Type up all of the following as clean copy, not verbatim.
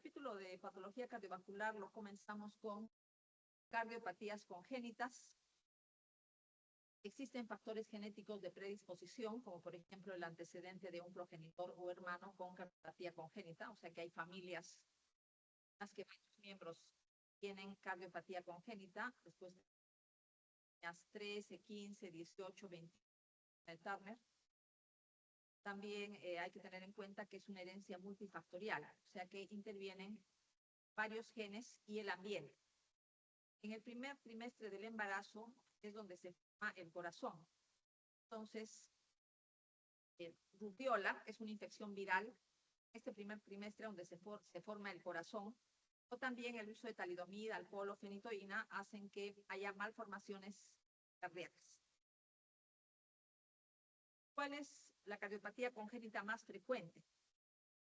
capítulo de patología cardiovascular lo comenzamos con cardiopatías congénitas. Existen factores genéticos de predisposición, como por ejemplo el antecedente de un progenitor o hermano con cardiopatía congénita, o sea que hay familias en las que varios miembros tienen cardiopatía congénita, después de 13, 15, 18, 20 de Turner. También hay que tener en cuenta que es una herencia multifactorial, o sea que intervienen varios genes y el ambiente. En el primer trimestre del embarazo es donde se forma el corazón. Entonces, rubiola es una infección viral. Este primer trimestre donde se forma el corazón, o también el uso de talidomida, alcohol o fenitoína hacen que haya malformaciones cardíacas. ¿Cuál es la cardiopatía congénita más frecuente?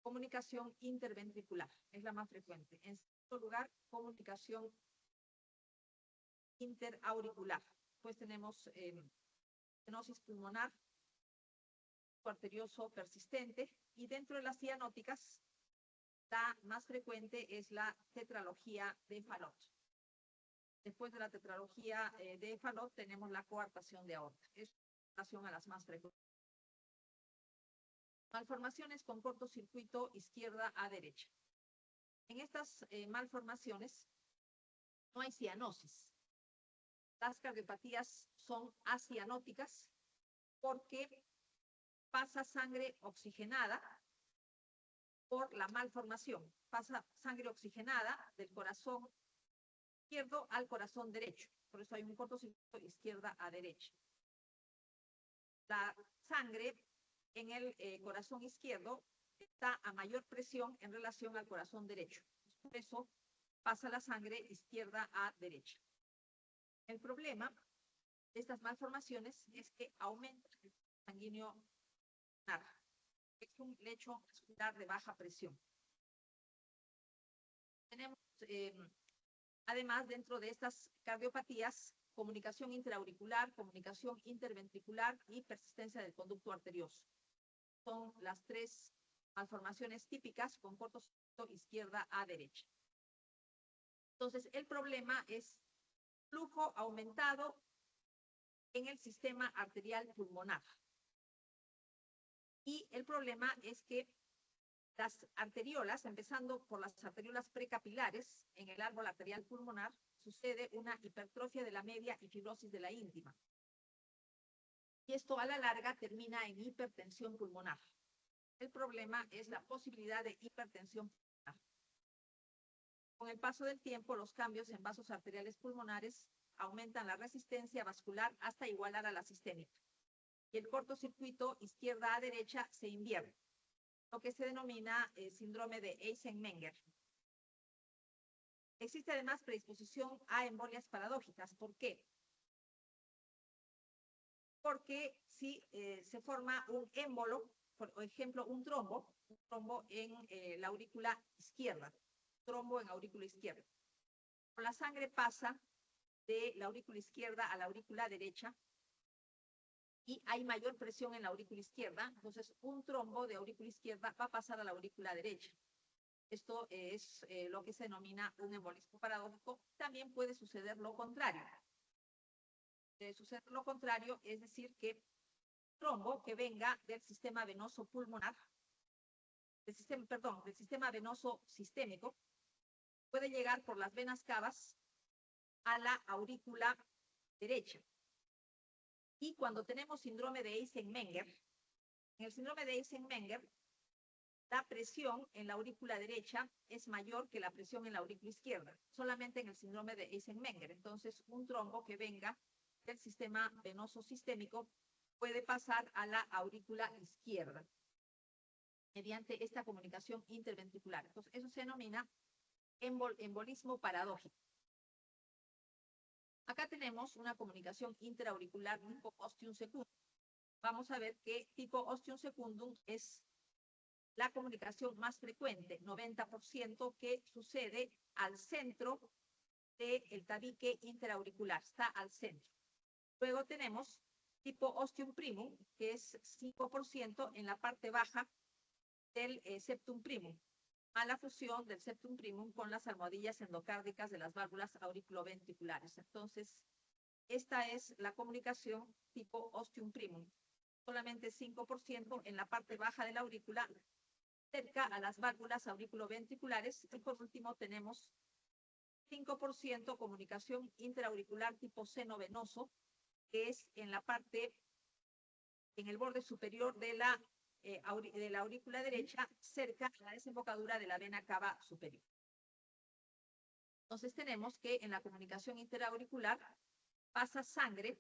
Comunicación interventricular es la más frecuente. En segundo lugar, comunicación interauricular. Pues tenemos estenosis pulmonar arterioso persistente, y dentro de las cianóticas la más frecuente es la tetralogía de Fallot. Después de la tetralogía de Fallot tenemos la coartación de aorta. Es relación a las más frecuentes. Malformaciones con cortocircuito izquierda a derecha. En estas malformaciones no hay cianosis. Las cardiopatías son acianóticas porque pasa sangre oxigenada por la malformación. Pasa sangre oxigenada del corazón izquierdo al corazón derecho. Por eso hay un cortocircuito izquierda a derecha. La sangre en el corazón izquierdo está a mayor presión en relación al corazón derecho. Por eso pasa la sangre izquierda a derecha. El problema de estas malformaciones es que aumenta el flujo sanguíneo pulmonar. Es un lecho vascular de baja presión. Tenemos, además, dentro de estas cardiopatías, comunicación intraauricular, comunicación interventricular y persistencia del conducto arterioso. Son las tres malformaciones típicas con cortocircuito izquierda a derecha. Entonces, el problema es flujo aumentado en el sistema arterial pulmonar. Y el problema es que las arteriolas, empezando por las arteriolas precapilares, en el árbol arterial pulmonar, sucede una hipertrofia de la media y fibrosis de la íntima. Y esto a la larga termina en hipertensión pulmonar. El problema es la posibilidad de hipertensión pulmonar. Con el paso del tiempo, los cambios en vasos arteriales pulmonares aumentan la resistencia vascular hasta igualar a la sistémica. Y el cortocircuito izquierda a derecha se invierte, lo que se denomina síndrome de Eisenmenger. Existe además predisposición a embolias paradójicas. ¿Por qué? Porque si se forma un émbolo, por ejemplo, un trombo en la aurícula izquierda, trombo en aurícula izquierda. La sangre pasa de la aurícula izquierda a la aurícula derecha y hay mayor presión en la aurícula izquierda, entonces un trombo de aurícula izquierda va a pasar a la aurícula derecha. Esto es lo que se denomina un embolismo paradójico. También puede suceder lo contrario. Suceder lo contrario, es decir, que trombo que venga del sistema venoso pulmonar, del sistema venoso sistémico, puede llegar por las venas cavas a la aurícula derecha. Y cuando tenemos síndrome de Eisenmenger, en el síndrome de Eisenmenger, la presión en la aurícula derecha es mayor que la presión en la aurícula izquierda, solamente en el síndrome de Eisenmenger. Entonces, un trombo que venga del sistema venoso sistémico puede pasar a la aurícula izquierda mediante esta comunicación interventricular. Entonces, eso se denomina embolismo paradójico. Acá tenemos una comunicación intraauricular tipo ostium secundum. Vamos a ver qué tipo ostium secundum es la comunicación más frecuente, 90%, que sucede al centro del tabique interauricular, está al centro. Luego tenemos tipo ostium primum, que es 5% en la parte baja del septum primum. mala fusión del septum primum con las almohadillas endocárdicas de las válvulas auriculoventriculares. Entonces, esta es la comunicación tipo ostium primum. Solamente 5% en la parte baja de la aurícula, cerca a las válvulas auriculoventriculares. Y por último tenemos 5% comunicación interauricular tipo seno venoso, que es en la parte, en el borde superior de la aurícula derecha, cerca a la desembocadura de la vena cava superior. Entonces tenemos que en la comunicación interauricular pasa sangre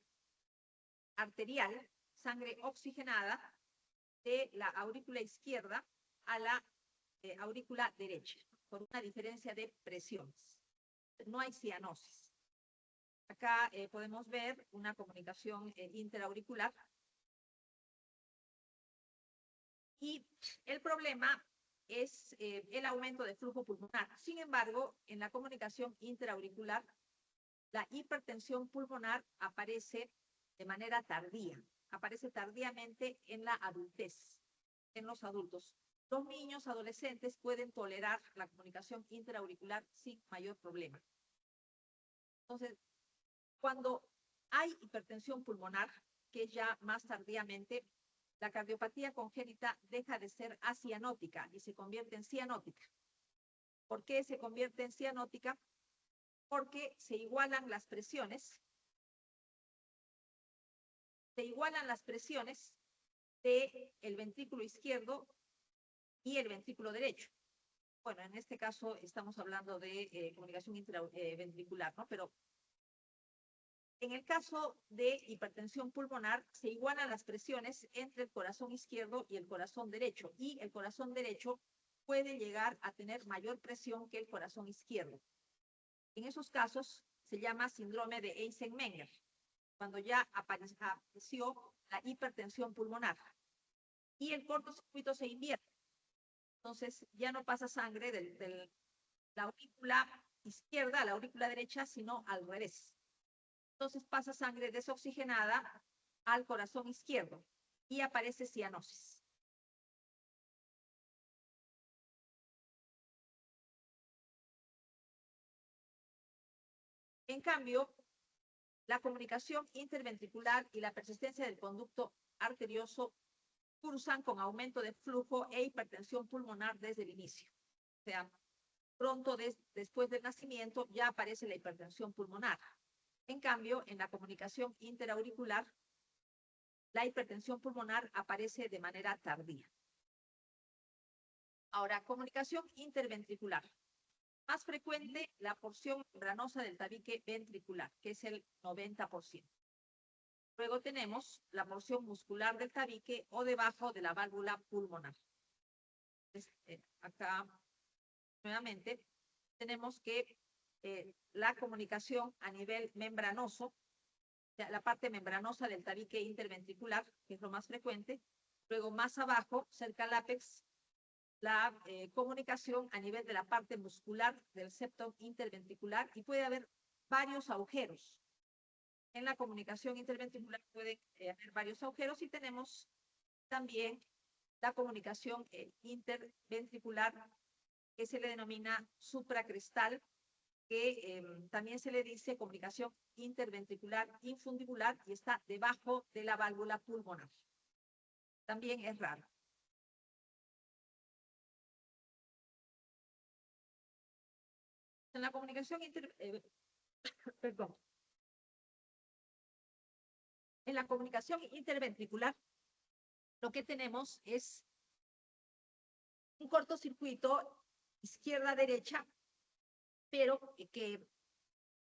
arterial, sangre oxigenada, de la aurícula izquierda a la aurícula derecha, por una diferencia de presiones. No hay cianosis. Acá podemos ver una comunicación interauricular. Y el problema es el aumento de flujo pulmonar. Sin embargo, en la comunicación interauricular, la hipertensión pulmonar aparece de manera tardía, aparece tardíamente en la adultez, en los adultos. Los niños adolescentes pueden tolerar la comunicación interauricular sin mayor problema. Entonces, cuando hay hipertensión pulmonar, que es ya más tardíamente, la cardiopatía congénita deja de ser acianótica y se convierte en cianótica. ¿Por qué se convierte en cianótica? Porque se igualan las presiones. Se igualan las presiones del ventrículo izquierdo y el ventrículo derecho. Bueno, en este caso estamos hablando de comunicación intraventricular, ¿no? Pero en el caso de hipertensión pulmonar, se igualan las presiones entre el corazón izquierdo y el corazón derecho, y el corazón derecho puede llegar a tener mayor presión que el corazón izquierdo. En esos casos se llama síndrome de Eisenmenger, cuando ya apareció la hipertensión pulmonar. Y el cortocircuito se invierte. Entonces ya no pasa sangre de la aurícula izquierda a la aurícula derecha, sino al revés. Entonces pasa sangre desoxigenada al corazón izquierdo y aparece cianosis. En cambio, la comunicación interventricular y la persistencia del conducto arterioso cursan con aumento de flujo e hipertensión pulmonar desde el inicio. O sea, pronto después del nacimiento ya aparece la hipertensión pulmonar. En cambio, en la comunicación interauricular, la hipertensión pulmonar aparece de manera tardía. Ahora, comunicación interventricular. Más frecuente la porción membranosa del tabique ventricular, que es el 90%. Luego tenemos la porción muscular del tabique o debajo de la válvula pulmonar. Acá, nuevamente, tenemos que la comunicación a nivel membranoso, o sea, la parte membranosa del tabique interventricular, que es lo más frecuente. Luego, más abajo, cerca al ápex, la comunicación a nivel de la parte muscular del septo interventricular, y puede haber varios agujeros. En la comunicación interventricular puede haber varios agujeros, y tenemos también la comunicación interventricular, que se le denomina supracrestal, que también se le dice comunicación interventricular infundibular, y está debajo de la válvula pulmonar. También es raro. En la comunicación en la comunicación interventricular, lo que tenemos es un cortocircuito izquierda-derecha, pero que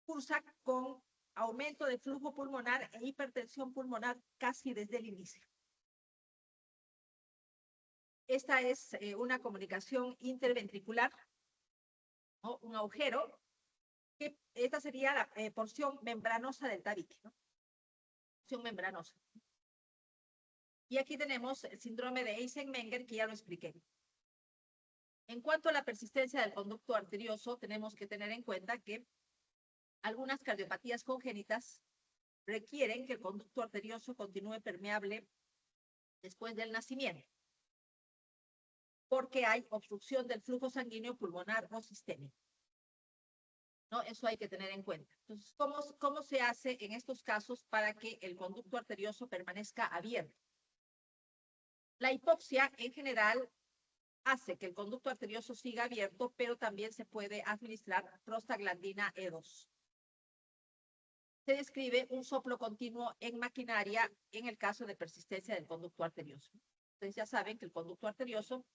cursa con aumento de flujo pulmonar e hipertensión pulmonar casi desde el inicio. Esta es una comunicación interventricular, ¿no? Un agujero, que esta sería la porción membranosa del tabique, ¿no? Porción membranosa. Y aquí tenemos el síndrome de Eisenmenger, que ya lo expliqué. En cuanto a la persistencia del conducto arterioso, tenemos que tener en cuenta que algunas cardiopatías congénitas requieren que el conducto arterioso continúe permeable después del nacimiento. porque hay obstrucción del flujo sanguíneo pulmonar o sistémico. ¿No? Eso hay que tener en cuenta. Entonces, ¿cómo se hace en estos casos para que el conducto arterioso permanezca abierto? La hipoxia, en general, hace que el conducto arterioso siga abierto, pero también se puede administrar prostaglandina E2. Se describe un soplo continuo en maquinaria en el caso de persistencia del conducto arterioso. Ustedes ya saben que el conducto arterioso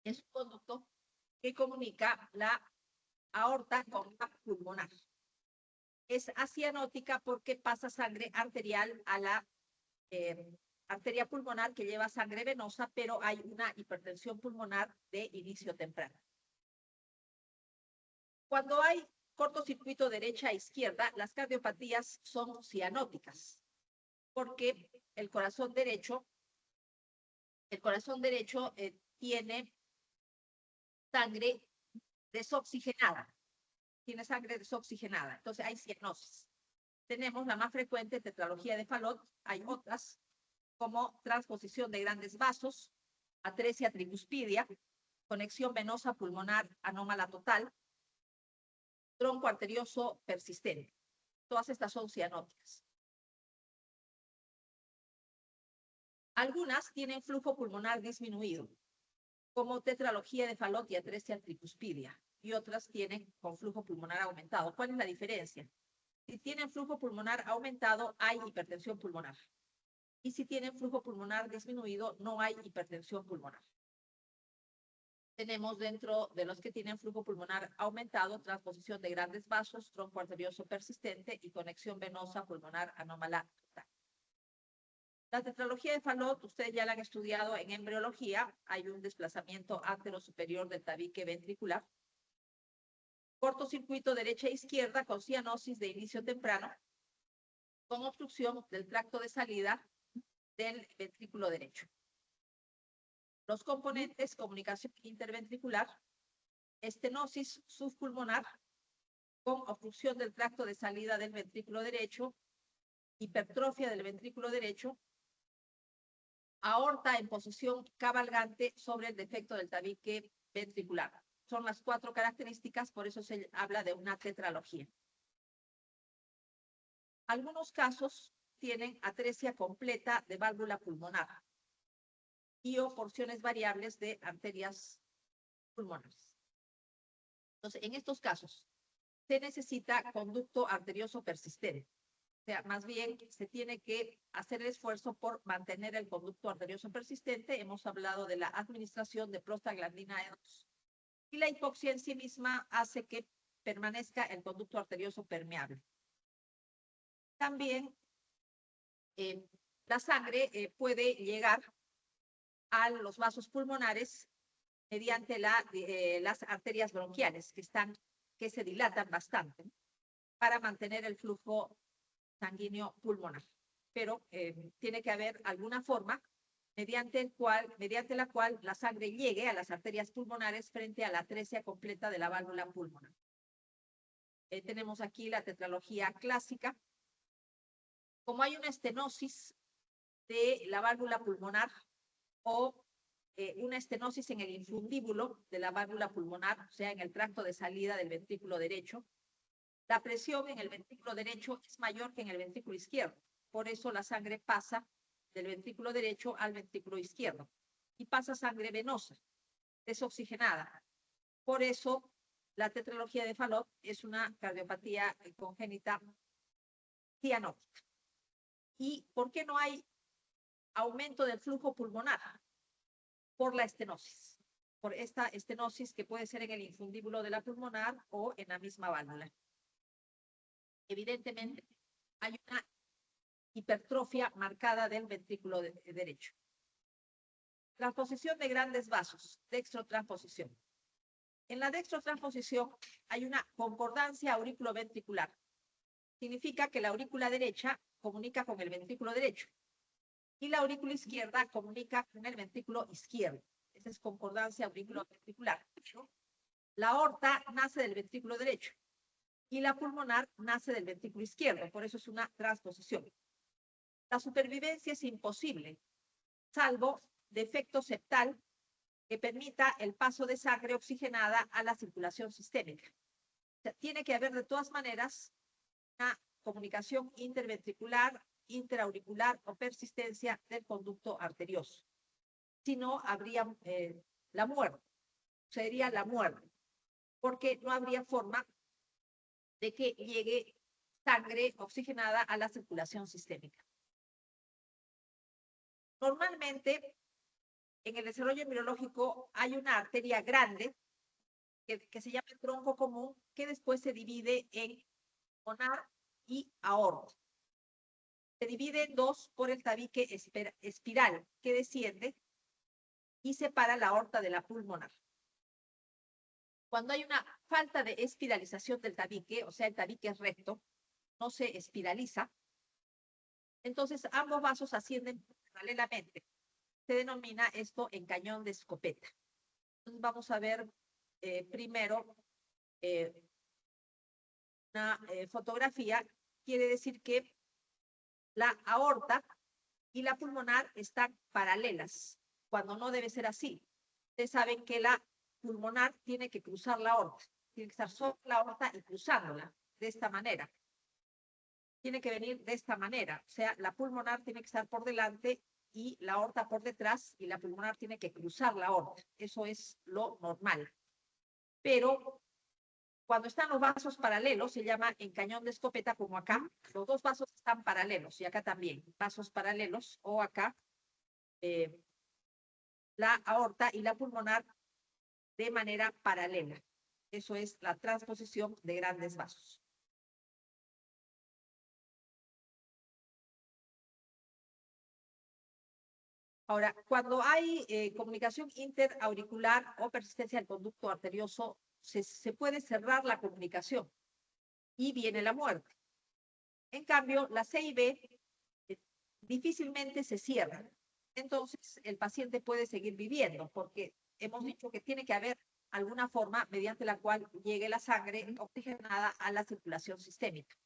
es un conducto que comunica la aorta con la pulmonar. Es acianótica porque pasa sangre arterial a la arteria pulmonar que lleva sangre venosa, pero hay una hipertensión pulmonar de inicio temprano. Cuando hay cortocircuito derecha e izquierda, las cardiopatías son cianóticas, porque el corazón derecho tiene sangre desoxigenada. Entonces hay cianosis. Tenemos la más frecuente, tetralogía de Fallot. Hay otras, como transposición de grandes vasos, atresia tricuspidia, conexión venosa pulmonar anómala total, tronco arterioso persistente. Todas estas son cianóticas. Algunas tienen flujo pulmonar disminuido, como tetralogía de Fallot y atresia tricuspidia, y otras tienen con flujo pulmonar aumentado. ¿Cuál es la diferencia? Si tienen flujo pulmonar aumentado, hay hipertensión pulmonar. Y si tienen flujo pulmonar disminuido, no hay hipertensión pulmonar. Tenemos dentro de los que tienen flujo pulmonar aumentado, transposición de grandes vasos, tronco arterioso persistente y conexión venosa pulmonar anómala total. La tetralogía de Fallot, ustedes ya la han estudiado en embriología. Hay un desplazamiento antero-superior del tabique ventricular. Cortocircuito derecha e izquierda con cianosis de inicio temprano, con obstrucción del tracto de salida del ventrículo derecho. Los componentes: comunicación interventricular, estenosis subpulmonar con obstrucción del tracto de salida del ventrículo derecho, hipertrofia del ventrículo derecho, aorta en posición cabalgante sobre el defecto del tabique ventricular. Son las 4 características, por eso se habla de una tetralogía. Algunos casos tienen atresia completa de válvula pulmonar y o porciones variables de arterias pulmonares. Entonces, en estos casos, se necesita conducto arterioso persistente. O sea, más bien se tiene que hacer el esfuerzo por mantener el conducto arterioso persistente. Hemos hablado de la administración de prostaglandina E2. Y la hipoxia en sí misma hace que permanezca el conducto arterioso permeable. También la sangre puede llegar a los vasos pulmonares mediante las arterias bronquiales que se dilatan bastante para mantener el flujo sanguíneo pulmonar. Pero tiene que haber alguna forma mediante la cual la sangre llegue a las arterias pulmonares frente a la atresia completa de la válvula pulmonar. Tenemos aquí la tetralogía clásica. Como hay una estenosis de la válvula pulmonar o una estenosis en el infundíbulo de la válvula pulmonar, o sea, en el tracto de salida del ventrículo derecho, la presión en el ventrículo derecho es mayor que en el ventrículo izquierdo. Por eso la sangre pasa del ventrículo derecho al ventrículo izquierdo y pasa sangre venosa, desoxigenada. Por eso la tetralogía de Fallot es una cardiopatía congénita cianótica. ¿Y por qué no hay aumento del flujo pulmonar? Por la estenosis, por esta estenosis que puede ser en el infundíbulo de la pulmonar o en la misma válvula. Evidentemente, hay una hipertrofia marcada del ventrículo derecho. Transposición de grandes vasos, dextrotransposición. En la dextrotransposición hay una concordancia auriculoventricular. Significa que la aurícula derecha comunica con el ventrículo derecho y la aurícula izquierda comunica con el ventrículo izquierdo. Esa es concordancia auriculoventricular. La aorta nace del ventrículo derecho y la pulmonar nace del ventrículo izquierdo, por eso es una transposición. La supervivencia es imposible, salvo defecto septal que permita el paso de sangre oxigenada a la circulación sistémica. O sea, tiene que haber de todas maneras una comunicación interventricular, interauricular o persistencia del conducto arterioso. Si no, habría la muerte, sería la muerte, porque no habría forma de que llegue sangre oxigenada a la circulación sistémica. Normalmente, en el desarrollo embriológico hay una arteria grande que se llama el tronco común, que después se divide en pulmonar y aorta. Se divide en dos por el tabique espiral que desciende y separa la aorta de la pulmonar. Cuando hay una falta de espiralización del tabique, o sea, el tabique es recto, no se espiraliza, entonces ambos vasos ascienden paralelamente. Se denomina esto en cañón de escopeta. Entonces vamos a ver primero una fotografía. Quiere decir que la aorta y la pulmonar están paralelas, cuando no debe ser así. Ustedes saben que la pulmonar tiene que cruzar la aorta, tiene que estar sobre la aorta y cruzándola de esta manera. Tiene que venir de esta manera, o sea, la pulmonar tiene que estar por delante y la aorta por detrás, y la pulmonar tiene que cruzar la aorta. Eso es lo normal. Pero cuando están los vasos paralelos, se llama en cañón de escopeta, como acá, los dos vasos están paralelos, y acá también, vasos paralelos, o acá, la aorta y la pulmonar de manera paralela. Eso es la transposición de grandes vasos. Ahora, cuando hay comunicación interauricular o persistencia del conducto arterioso, se puede cerrar la comunicación y viene la muerte. En cambio, la CIB difícilmente se cierra. Entonces, el paciente puede seguir viviendo, porque hemos dicho que tiene que haber alguna forma mediante la cual llegue la sangre oxigenada a la circulación sistémica.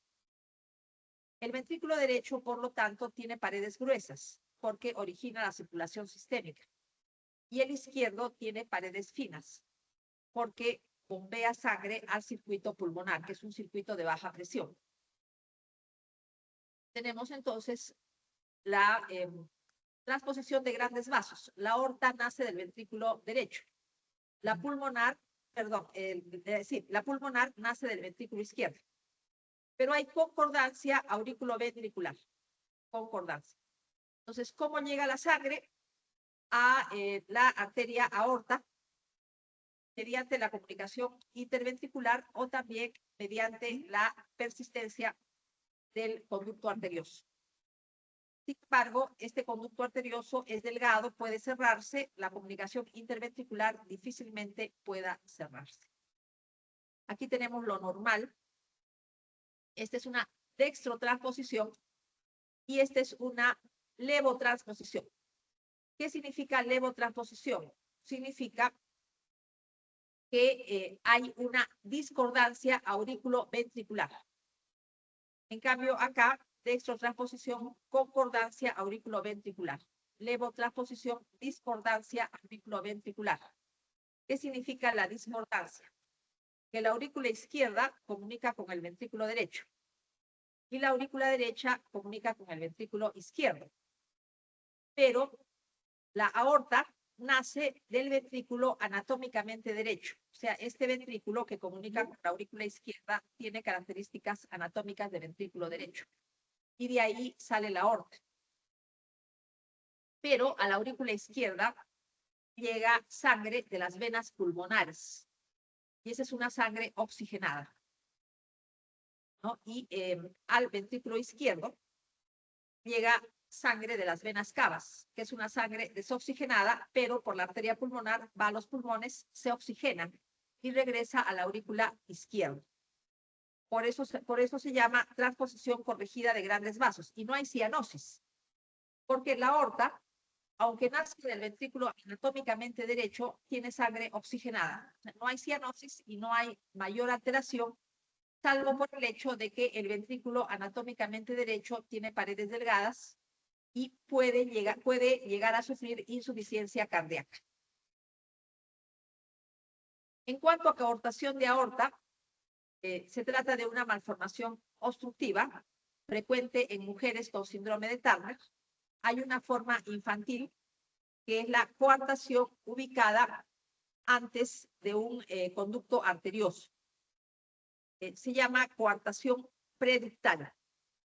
El ventrículo derecho, por lo tanto, tiene paredes gruesas, porque origina la circulación sistémica. Y el izquierdo tiene paredes finas, porque bombea sangre al circuito pulmonar, que es un circuito de baja presión. Tenemos entonces la transposición de grandes vasos. La aorta nace del ventrículo derecho. La pulmonar, la pulmonar nace del ventrículo izquierdo. Pero hay concordancia auriculoventricular. Concordancia. Entonces, ¿cómo llega la sangre a la arteria aorta? Mediante la comunicación interventricular o también mediante la persistencia del conducto arterioso. Sin embargo, este conducto arterioso es delgado, puede cerrarse, la comunicación interventricular difícilmente pueda cerrarse. Aquí tenemos lo normal. Esta es una dextrotransposición y esta es una levotransposición. ¿Qué significa levotransposición? Significa que hay una discordancia auriculoventricular. En cambio, acá, dextrotransposición, concordancia auriculoventricular. Levotransposición, discordancia auriculoventricular. ¿Qué significa la discordancia? Que la aurícula izquierda comunica con el ventrículo derecho y la aurícula derecha comunica con el ventrículo izquierdo. Pero la aorta nace del ventrículo anatómicamente derecho. O sea, este ventrículo que comunica con la aurícula izquierda tiene características anatómicas de ventrículo derecho. Y de ahí sale la aorta. Pero a la aurícula izquierda llega sangre de las venas pulmonares. Y esa es una sangre oxigenada, ¿no? Y al ventrículo izquierdo llega sangre de las venas cavas, que es una sangre desoxigenada, pero por la arteria pulmonar va a los pulmones, se oxigena y regresa a la aurícula izquierda. Por eso se llama transposición corregida de grandes vasos. Y no hay cianosis, porque la aorta, aunque nace del ventrículo anatómicamente derecho, tiene sangre oxigenada. No hay cianosis y no hay mayor alteración, salvo por el hecho de que el ventrículo anatómicamente derecho tiene paredes delgadas y puede llegar a sufrir insuficiencia cardíaca. En cuanto a coartación de aorta, se trata de una malformación obstructiva frecuente en mujeres con síndrome de Turner. Hay una forma infantil que es la coartación ubicada antes de un conducto arterioso. Se llama coartación preductal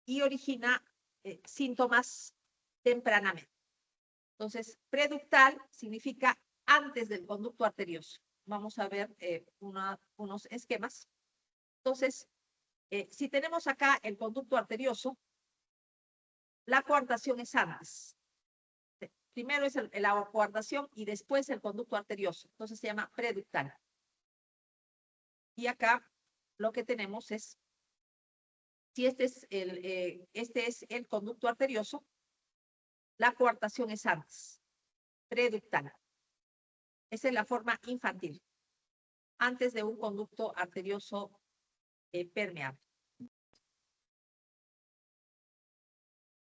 y origina síntomas tempranamente. Entonces, preductal significa antes del conducto arterioso. Vamos a ver unos esquemas. Entonces, si tenemos acá el conducto arterioso, la coartación es antes. Primero es la coartación y después el conducto arterioso. Entonces se llama preductal. Y acá lo que tenemos es, si este es el conducto arterioso, la coartación es antes, preductal. Esa es la forma infantil, antes de un conducto arterioso permeable.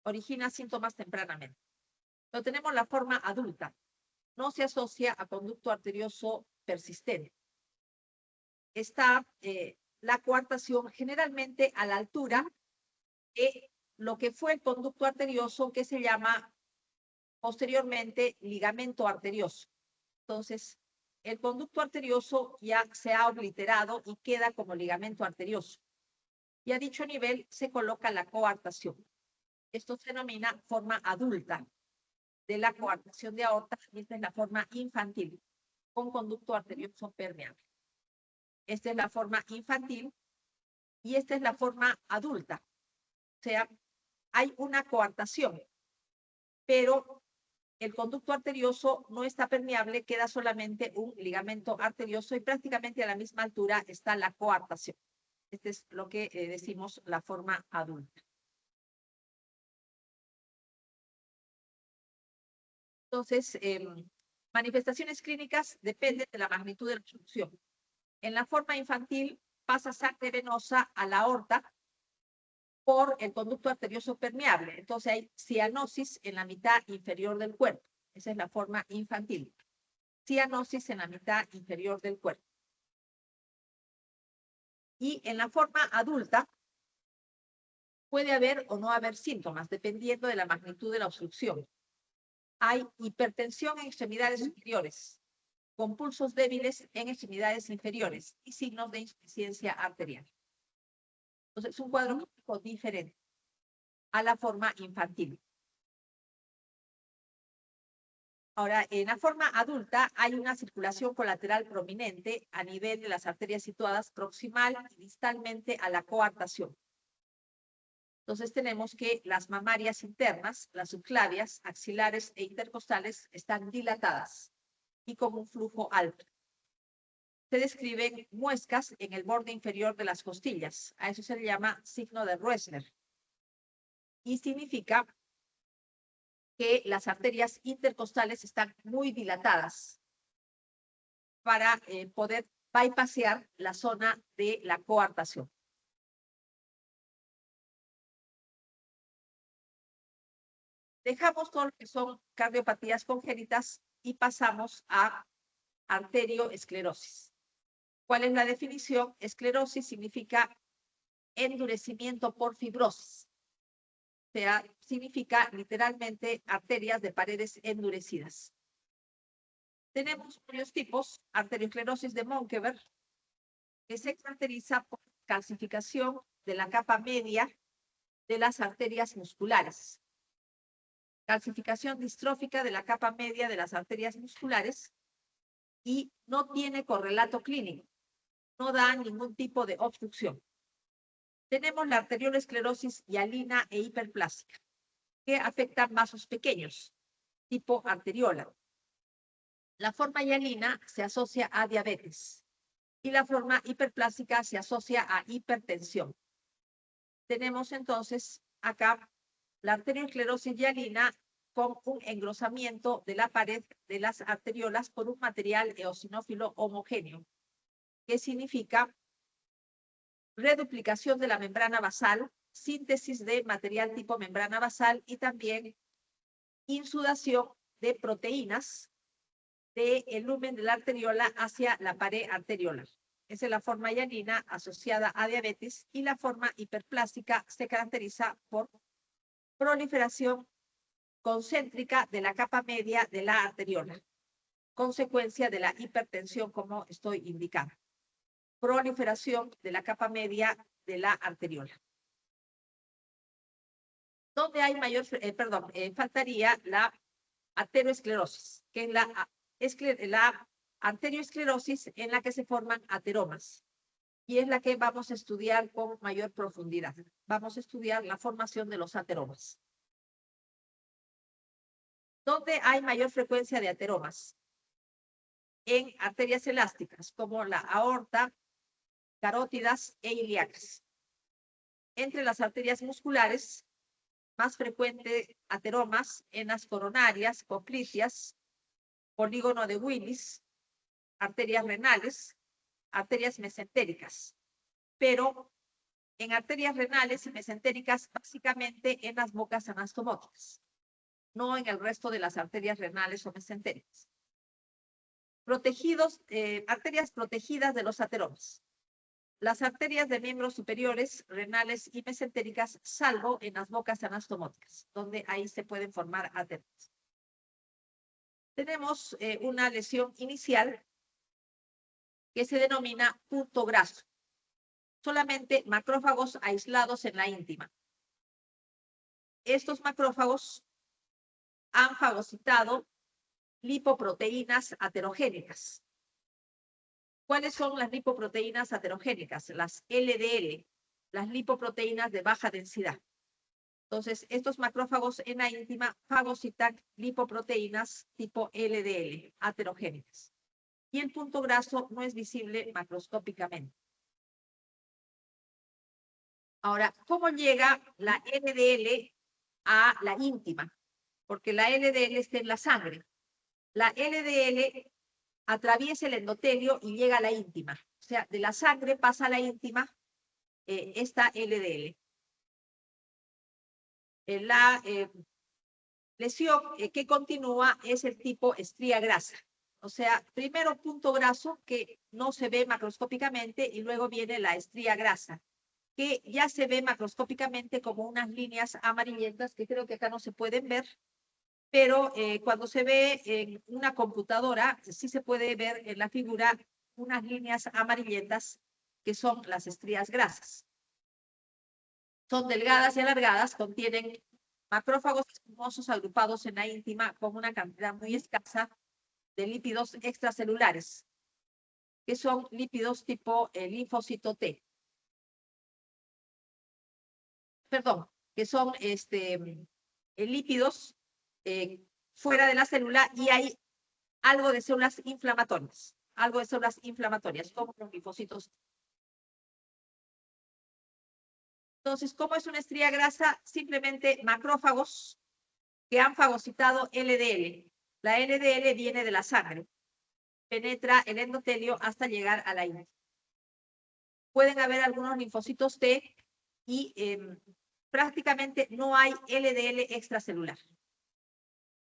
Origina síntomas tempranamente. Pero tenemos la forma adulta. No se asocia a conducto arterioso persistente. Está la coartación generalmente a la altura de lo que fue el conducto arterioso, que se llama posteriormente ligamento arterioso. Entonces, el conducto arterioso ya se ha obliterado y queda como ligamento arterioso. Y a dicho nivel se coloca la coartación. Esto se denomina forma adulta de la coartación de aorta, y esta es la forma infantil, con conducto arterioso permeable. Esta es la forma infantil y esta es la forma adulta. O sea, hay una coartación, pero el conducto arterioso no está permeable, queda solamente un ligamento arterioso y prácticamente a la misma altura está la coartación. Este es lo que decimos la forma adulta. Entonces, manifestaciones clínicas dependen de la magnitud de la obstrucción. En la forma infantil pasa sangre venosa a la aorta por el conducto arterioso permeable. Entonces hay cianosis en la mitad inferior del cuerpo. Esa es la forma infantil. Cianosis en la mitad inferior del cuerpo. Y en la forma adulta puede haber o no haber síntomas, dependiendo de la magnitud de la obstrucción. Hay hipertensión en extremidades superiores, con pulsos débiles en extremidades inferiores y signos de insuficiencia arterial. Entonces, es un cuadro clínico diferente a la forma infantil. Ahora, en la forma adulta hay una circulación colateral prominente a nivel de las arterias situadas proximal y distalmente a la coartación. Entonces tenemos que las mamarias internas, las subclavias, axilares e intercostales están dilatadas y con un flujo alto. Se describen muescas en el borde inferior de las costillas. A eso se le llama signo de Roessner. Y significa que las arterias intercostales están muy dilatadas para poder bypassear la zona de la coartación. Dejamos todo lo que son cardiopatías congénitas y pasamos a arterioesclerosis. ¿Cuál es la definición? Esclerosis significa endurecimiento por fibrosis. O sea, significa literalmente arterias de paredes endurecidas. Tenemos varios tipos: arteriosclerosis de Monkeberg, que se caracteriza por calcificación de la capa media de las arterias musculares. Calcificación distrófica de la capa media de las arterias musculares y no tiene correlato clínico, no da ningún tipo de obstrucción. Tenemos la arteriolesclerosis hialina e hiperplásica, que afectan vasos pequeños, tipo arteriola. La forma hialina se asocia a diabetes y la forma hiperplásica se asocia a hipertensión. Tenemos entonces acá la arteriosclerosis hialina con un engrosamiento de la pared de las arteriolas por un material eosinófilo homogéneo, que significa reduplicación de la membrana basal, síntesis de material tipo membrana basal y también insudación de proteínas del lumen de la arteriola hacia la pared arteriolar. Esa es la forma hialina asociada a diabetes, y la forma hiperplástica se caracteriza por proliferación concéntrica de la capa media de la arteriola, consecuencia de la hipertensión, como estoy indicando. Proliferación de la capa media de la arteriola. Donde hay mayor, faltaría la ateroesclerosis, que es la arterioesclerosis en la que se forman ateromas, y es la que vamos a estudiar con mayor profundidad. Vamos a estudiar la formación de los ateromas. ¿Dónde hay mayor frecuencia de ateromas? En arterias elásticas, como la aorta, carótidas e ilíacas. Entre las arterias musculares, más frecuente ateromas en las coronarias, coclíneas, polígono de Willis, arterias renales, arterias mesentéricas. Pero en arterias renales y mesentéricas, básicamente en las bocas anastomóticas, no en el resto de las arterias renales o mesentéricas. Arterias protegidas de los ateromas. Las arterias de miembros superiores, renales y mesentéricas, salvo en las bocas anastomóticas, donde ahí se pueden formar ateromas. Tenemos una lesión inicial que se denomina punto graso. Solamente macrófagos aislados en la íntima. Estos macrófagos han fagocitado lipoproteínas aterogénicas. ¿Cuáles son las lipoproteínas aterogénicas? Las LDL, las lipoproteínas de baja densidad. Entonces, estos macrófagos en la íntima fagocitan lipoproteínas tipo LDL, aterogénicas. Y el punto graso no es visible macroscópicamente. Ahora, ¿cómo llega la LDL a la íntima? Porque la LDL está en la sangre. La LDL atraviesa el endotelio y llega a la íntima. O sea, de la sangre pasa a la íntima esta LDL. La lesión que continúa es el tipo estría grasa. O sea, primero punto graso que no se ve macroscópicamente, y luego viene la estría grasa, que ya se ve macroscópicamente como unas líneas amarillentas que creo que acá no se pueden ver, pero cuando se ve en una computadora, sí se puede ver en la figura unas líneas amarillentas que son las estrías grasas. Son delgadas y alargadas, contienen macrófagos espumosos agrupados en la íntima con una cantidad muy escasa de lípidos extracelulares, que son lípidos tipo linfocito T. Perdón, que son lípidos fuera de la célula, y hay algo de células inflamatorias, como los linfocitos. Entonces, ¿cómo es una estría grasa? Simplemente macrófagos que han fagocitado LDL. La LDL viene de la sangre, penetra el endotelio hasta llegar a la íntima. Pueden haber algunos linfocitos T y prácticamente no hay LDL extracelular.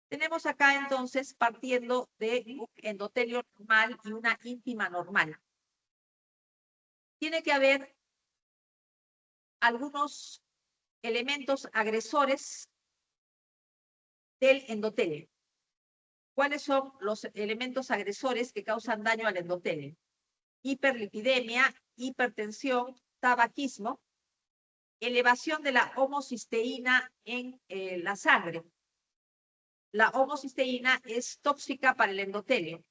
Tenemos acá entonces, partiendo de un endotelio normal y una íntima normal, tiene que haber algunos elementos agresores del endotelio. ¿Cuáles son los elementos agresores que causan daño al endotelio? Hiperlipidemia, hipertensión, tabaquismo, elevación de la homocisteína en la sangre. La homocisteína es tóxica para el endotelio.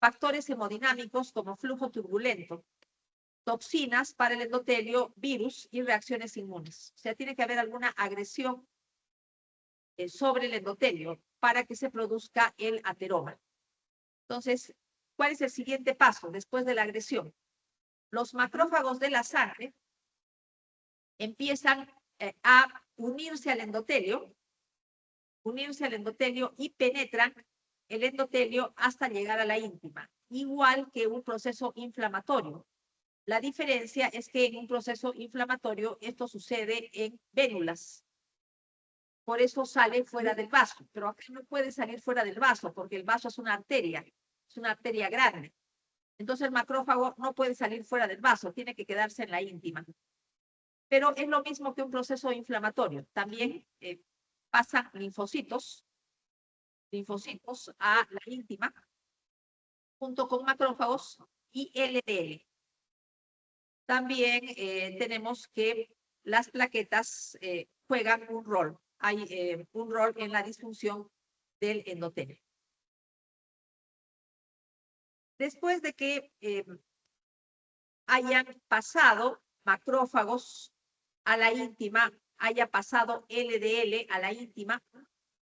Factores hemodinámicos como flujo turbulento, toxinas para el endotelio, virus y reacciones inmunes. O sea, tiene que haber alguna agresión sobre el endotelio para que se produzca el ateroma. Entonces, ¿cuál es el siguiente paso después de la agresión? Los macrófagos de la sangre empiezan a unirse al endotelio y penetran el endotelio hasta llegar a la íntima, igual que un proceso inflamatorio. La diferencia es que en un proceso inflamatorio esto sucede en vénulas. por eso sale fuera del vaso, pero acá no puede salir fuera del vaso, porque el vaso es una arteria grande. Entonces el macrófago no puede salir fuera del vaso, tiene que quedarse en la íntima. Pero es lo mismo que un proceso inflamatorio. También pasan linfocitos a la íntima, junto con macrófagos y LDL. También tenemos que las plaquetas juegan un rol. Hay un rol en la disfunción del endotelio. Después de que hayan pasado macrófagos a la íntima, haya pasado LDL a la íntima,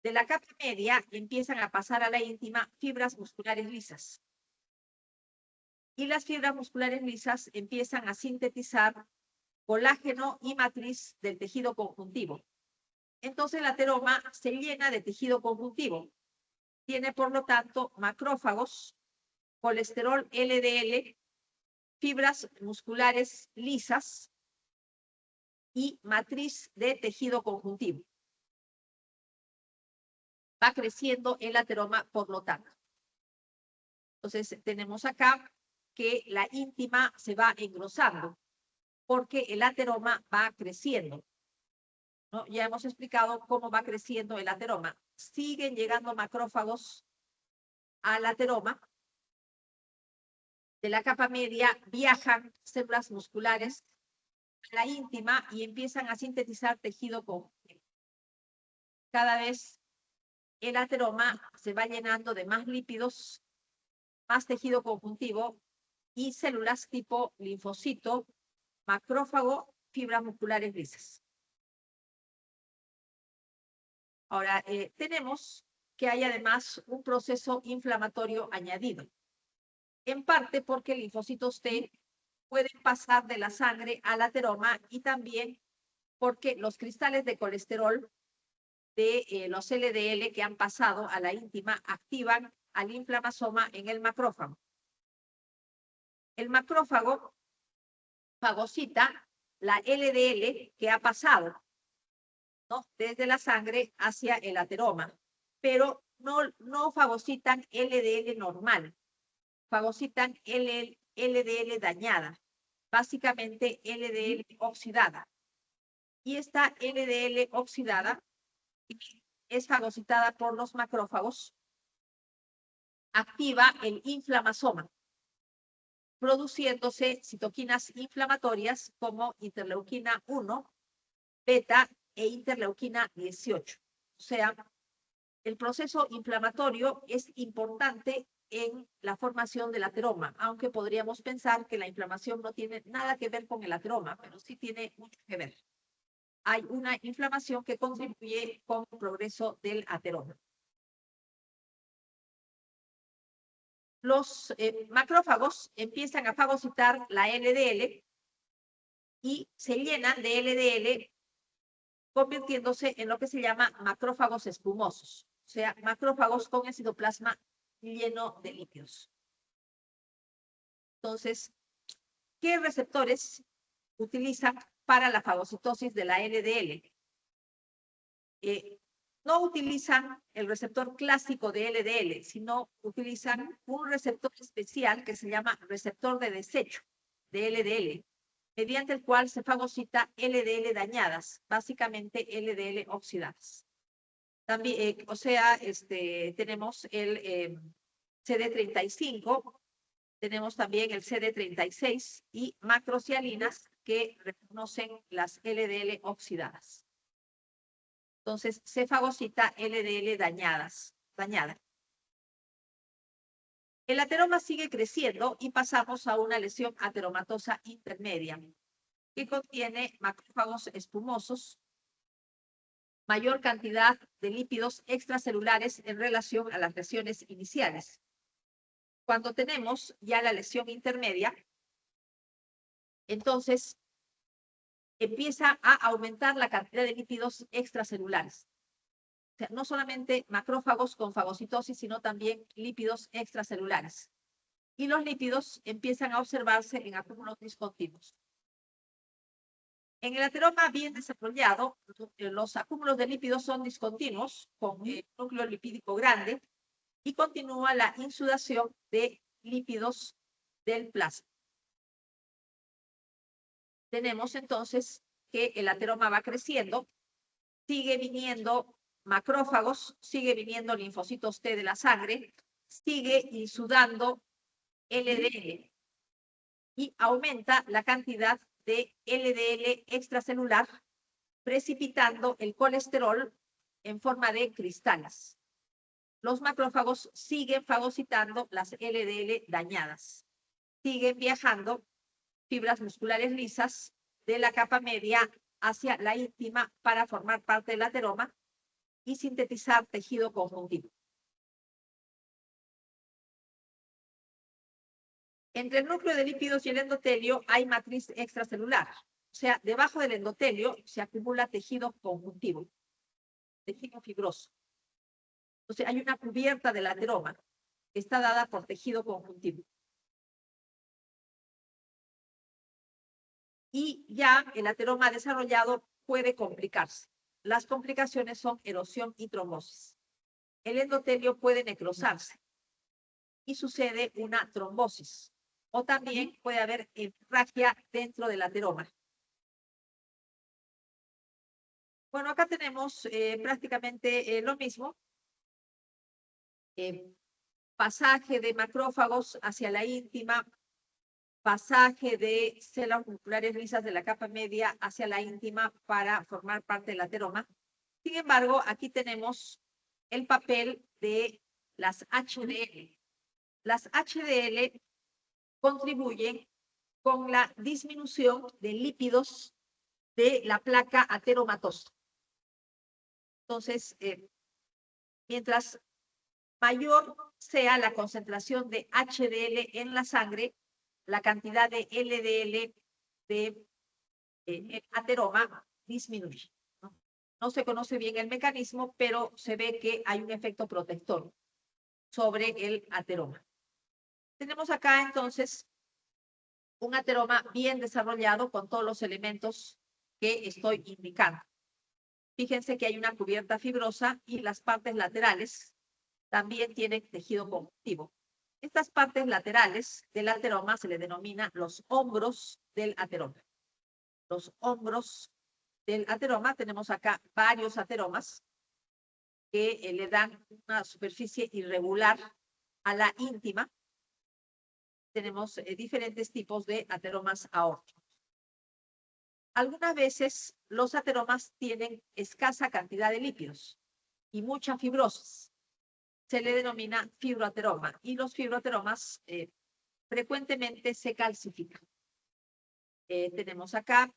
de la capa media empiezan a pasar a la íntima fibras musculares lisas. Y las fibras musculares lisas empiezan a sintetizar colágeno y matriz del tejido conjuntivo. Entonces el ateroma se llena de tejido conjuntivo. Tiene, por lo tanto, macrófagos, colesterol LDL, fibras musculares lisas y matriz de tejido conjuntivo. Va creciendo el ateroma, por lo tanto. Entonces, tenemos acá que la íntima se va engrosando porque el ateroma va creciendo, ¿no? Ya hemos explicado cómo va creciendo el ateroma. Siguen llegando macrófagos al ateroma. De la capa media viajan células musculares a la íntima y empiezan a sintetizar tejido conjuntivo. Cada vez el ateroma se va llenando de más lípidos, más tejido conjuntivo y células tipo linfocito, macrófago, fibras musculares lisas. Ahora, tenemos que hay además un proceso inflamatorio añadido, en parte porque linfocitos T pueden pasar de la sangre al ateroma y también porque los cristales de colesterol de los LDL que han pasado a la íntima activan al inflamasoma en el macrófago. El macrófago fagocita la LDL que ha pasado, ¿no?, desde la sangre hacia el ateroma, pero no fagocitan LDL normal, fagocitan LDL dañada, básicamente LDL oxidada. Y esta LDL oxidada es fagocitada por los macrófagos, activa el inflamasoma, produciéndose citoquinas inflamatorias como interleuquina 1, beta e interleuquina 18. O sea, el proceso inflamatorio es importante en la formación del ateroma, aunque podríamos pensar que la inflamación no tiene nada que ver con el ateroma, pero sí tiene mucho que ver. Hay una inflamación que contribuye con el progreso del ateroma. Los macrófagos empiezan a fagocitar la LDL y se llenan de LDL, convirtiéndose en lo que se llama macrófagos espumosos, o sea, macrófagos con el citoplasma lleno de lípidos. Entonces, ¿qué receptores utilizan para la fagocitosis de la LDL? No utilizan el receptor clásico de LDL, sino utilizan un receptor especial que se llama receptor de desecho de LDL, mediante el cual se fagocita LDL dañadas, básicamente LDL oxidadas. También, tenemos el CD35, tenemos también el CD36 y macrocialinas que reconocen las LDL oxidadas. Entonces, se fagocita LDL dañada. El ateroma sigue creciendo y pasamos a una lesión ateromatosa intermedia que contiene macrófagos espumosos, mayor cantidad de lípidos extracelulares en relación a las lesiones iniciales. Cuando tenemos ya la lesión intermedia, entonces empieza a aumentar la cantidad de lípidos extracelulares. O sea, no solamente macrófagos con fagocitosis, sino también lípidos extracelulares. Y los lípidos empiezan a observarse en acúmulos discontinuos. En el ateroma bien desarrollado, los acúmulos de lípidos son discontinuos, con núcleo lipídico grande, y continúa la insudación de lípidos del plasma. Tenemos entonces que el ateroma va creciendo, sigue viniendo macrófagos, sigue viniendo linfocitos T de la sangre, sigue insudando LDL y aumenta la cantidad de LDL extracelular, precipitando el colesterol en forma de cristales. Los macrófagos siguen fagocitando las LDL dañadas. Siguen viajando fibras musculares lisas de la capa media hacia la íntima para formar parte del ateroma y sintetizar tejido conjuntivo. Entre el núcleo de lípidos y el endotelio hay matriz extracelular. O sea, debajo del endotelio se acumula tejido conjuntivo, tejido fibroso. Entonces, hay una cubierta del ateroma que está dada por tejido conjuntivo. Y ya el ateroma desarrollado puede complicarse. Las complicaciones son erosión y trombosis. El endotelio puede necrosarse y sucede una trombosis. O también puede haber hemorragia dentro del ateroma. Bueno, acá tenemos prácticamente lo mismo. Pasaje de macrófagos hacia la íntima, pasaje de células musculares lisas de la capa media hacia la íntima para formar parte del ateroma. Sin embargo, aquí tenemos el papel de las HDL. Las HDL contribuyen con la disminución de lípidos de la placa ateromatosa. Entonces, mientras mayor sea la concentración de HDL en la sangre, la cantidad de LDL de ateroma disminuye. No se conoce bien el mecanismo, pero se ve que hay un efecto protector sobre el ateroma. Tenemos acá entonces un ateroma bien desarrollado con todos los elementos que estoy indicando. Fíjense que hay una cubierta fibrosa y las partes laterales también tienen tejido conjuntivo. Estas partes laterales del ateroma se le denomina los hombros del ateroma. Los hombros del ateroma, tenemos acá varios ateromas que le dan una superficie irregular a la íntima. Tenemos diferentes tipos de ateromas aórticos. Algunas veces los ateromas tienen escasa cantidad de lípidos y mucha fibrosis. Se le denomina fibroateroma y los fibroateromas frecuentemente se calcifican. Tenemos acá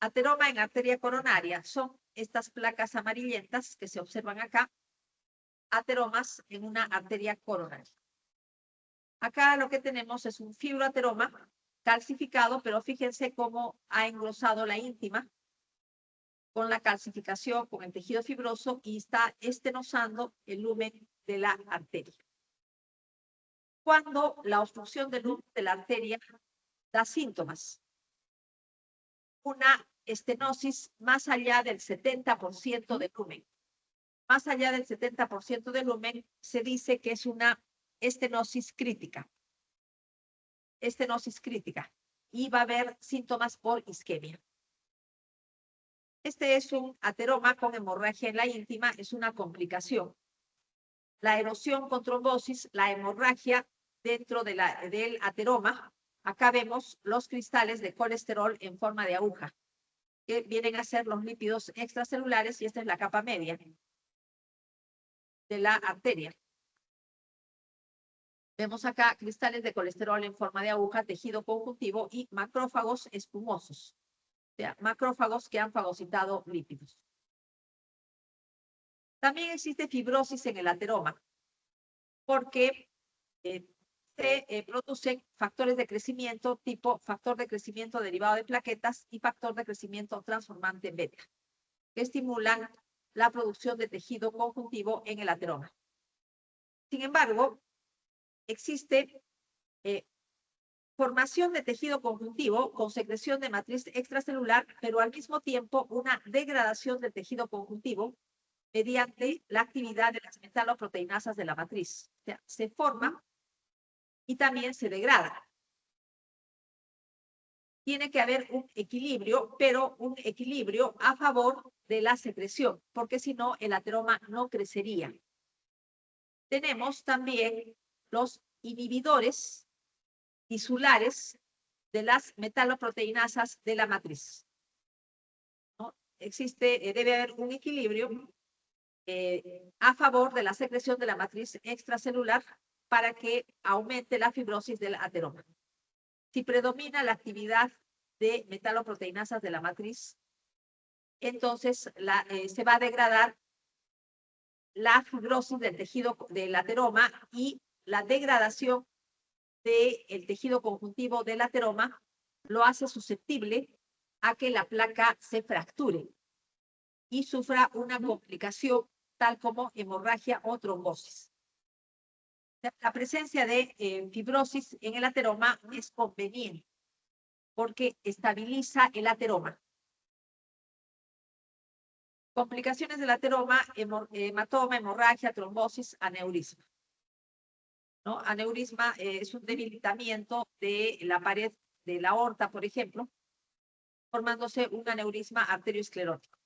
ateroma en arteria coronaria. Son estas placas amarillentas que se observan acá. Ateromas en una arteria coronaria. Acá lo que tenemos es un fibroateroma calcificado, pero fíjense cómo ha engrosado la íntima con la calcificación, con el tejido fibroso y está estenosando el lumen de la arteria. Cuando la obstrucción del lumen de la arteria da síntomas, una estenosis más allá del 70% de lumen. Más allá del 70% de lumen se dice que es una estenosis crítica. Estenosis crítica. Y va a haber síntomas por isquemia. Este es un ateroma con hemorragia en la íntima, es una complicación. La erosión con trombosis, la hemorragia dentro del ateroma. Acá vemos los cristales de colesterol en forma de aguja, que vienen a ser los lípidos extracelulares, y esta es la capa media de la arteria. Vemos acá cristales de colesterol en forma de aguja, tejido conjuntivo y macrófagos espumosos. O sea, macrófagos que han fagocitado lípidos. También existe fibrosis en el ateroma, porque se producen factores de crecimiento tipo factor de crecimiento derivado de plaquetas y factor de crecimiento transformante beta, que estimulan la producción de tejido conjuntivo en el ateroma. Sin embargo, existe formación de tejido conjuntivo con secreción de matriz extracelular, pero al mismo tiempo una degradación del tejido conjuntivo mediante la actividad de las metaloproteinasas de la matriz. O sea, se forma y también se degrada. Tiene que haber un equilibrio, pero un equilibrio a favor de la secreción, porque si no, el ateroma no crecería. Tenemos también los inhibidores tisulares de las metaloproteinasas de la matriz, ¿no? Debe haber un equilibrio a favor de la secreción de la matriz extracelular para que aumente la fibrosis del ateroma. Si predomina la actividad de metaloproteinasas de la matriz, entonces se va a degradar la fibrosis del tejido del ateroma y la degradación del tejido conjuntivo del ateroma lo hace susceptible a que la placa se fracture y sufra una complicación tal como hemorragia o trombosis. La presencia de fibrosis en el ateroma es conveniente porque estabiliza el ateroma. Complicaciones del ateroma, hematoma, hemorragia, trombosis, aneurisma, ¿no? Aneurisma es un debilitamiento de la pared de la aorta, por ejemplo, formándose un aneurisma arteriosclerótico.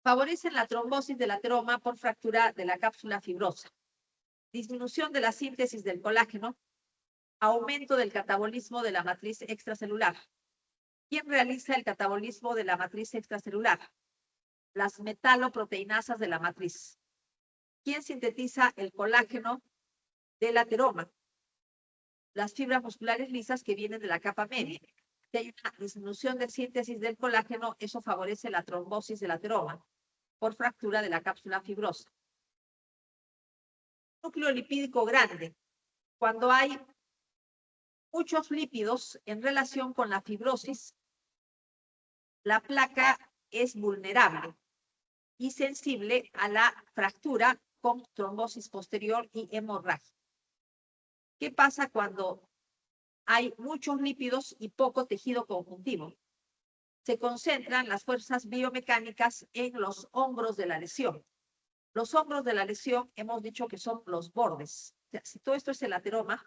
Favorecen la trombosis del ateroma por fractura de la cápsula fibrosa, disminución de la síntesis del colágeno, aumento del catabolismo de la matriz extracelular. ¿Quién realiza el catabolismo de la matriz extracelular? Las metaloproteinasas de la matriz. ¿Quién sintetiza el colágeno del ateroma? Las fibras musculares lisas que vienen de la capa media. Si hay una disminución de síntesis del colágeno, eso favorece la trombosis del ateroma por fractura de la cápsula fibrosa. Núcleo lipídico grande. Cuando hay muchos lípidos en relación con la fibrosis, la placa es vulnerable y sensible a la fractura con trombosis posterior y hemorragia. ¿Qué pasa cuando hay muchos lípidos y poco tejido conjuntivo? Se concentran las fuerzas biomecánicas en los hombros de la lesión. Los hombros de la lesión hemos dicho que son los bordes. O sea, si todo esto es el ateroma,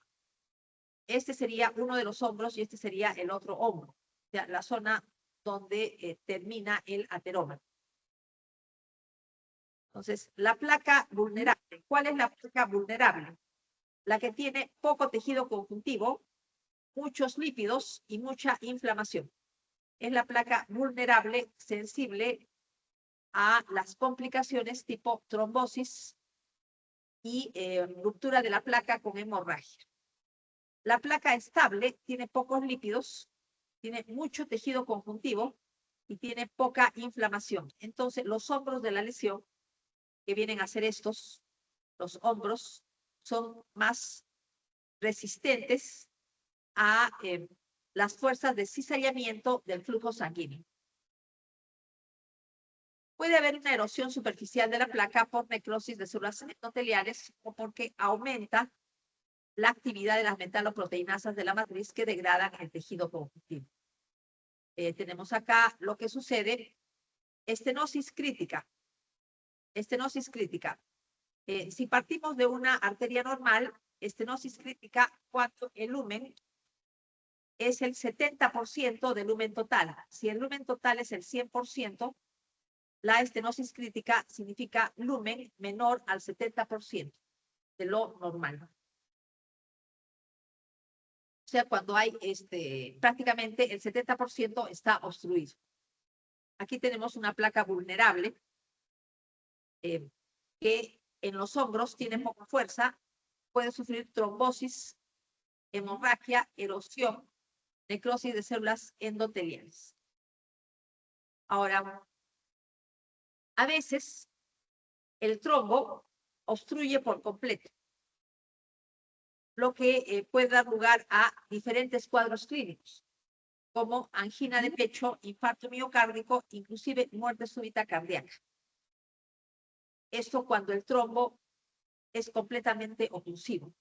este sería uno de los hombros y este sería el otro hombro. O sea, la zona donde termina el ateroma. Entonces, la placa vulnerable. ¿Cuál es la placa vulnerable? La que tiene poco tejido conjuntivo, muchos lípidos y mucha inflamación. Es la placa vulnerable, sensible a las complicaciones tipo trombosis y ruptura de la placa con hemorragia. La placa estable tiene pocos lípidos, tiene mucho tejido conjuntivo y tiene poca inflamación. Entonces, los hombros de la lesión, que vienen a ser estos, los hombros, son más resistentes a las fuerzas de cizallamiento del flujo sanguíneo. Puede haber una erosión superficial de la placa por necrosis de células endoteliales o porque aumenta la actividad de las metaloproteinasas de la matriz que degradan el tejido conjuntivo. Tenemos acá lo que sucede, estenosis crítica. Estenosis crítica. Si partimos de una arteria normal, estenosis crítica cuando el lumen es el 70% del lumen total. Si el lumen total es el 100%, la estenosis crítica significa lumen menor al 70% de lo normal. O sea, cuando hay prácticamente el 70% está obstruido. Aquí tenemos una placa vulnerable que en los hombros tiene poca fuerza, puede sufrir trombosis, hemorragia, erosión, necrosis de células endoteliales. Ahora, a veces el trombo obstruye por completo, lo que puede dar lugar a diferentes cuadros clínicos, como angina de pecho, infarto miocárdico, inclusive muerte súbita cardíaca. Esto cuando el trombo es completamente oclusivo.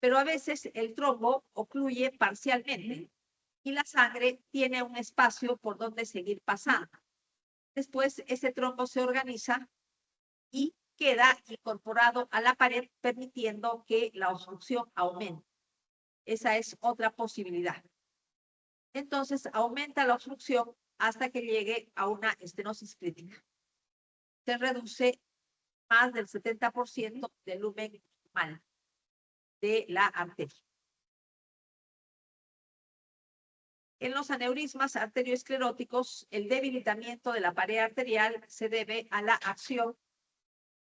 pero a veces el trombo ocluye parcialmente y la sangre tiene un espacio por donde seguir pasando. Después ese trombo se organiza y queda incorporado a la pared, permitiendo que la obstrucción aumente. Esa es otra posibilidad. Entonces aumenta la obstrucción hasta que llegue a una estenosis crítica. Se reduce más del 70% del lumen normal de la arteria. En los aneurismas arterioscleróticos, el debilitamiento de la pared arterial se debe a la acción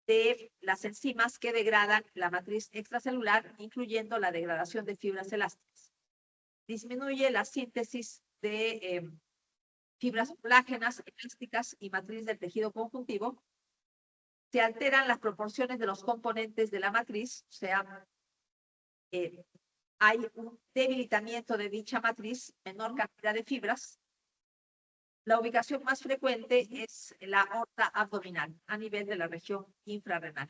de las enzimas que degradan la matriz extracelular, incluyendo la degradación de fibras elásticas. Disminuye la síntesis de fibras colágenas, elásticas y matriz del tejido conjuntivo. Se alteran las proporciones de los componentes de la matriz, o sea, hay un debilitamiento de dicha matriz, menor cantidad de fibras. La ubicación más frecuente es la aorta abdominal, a nivel de la región infrarrenal.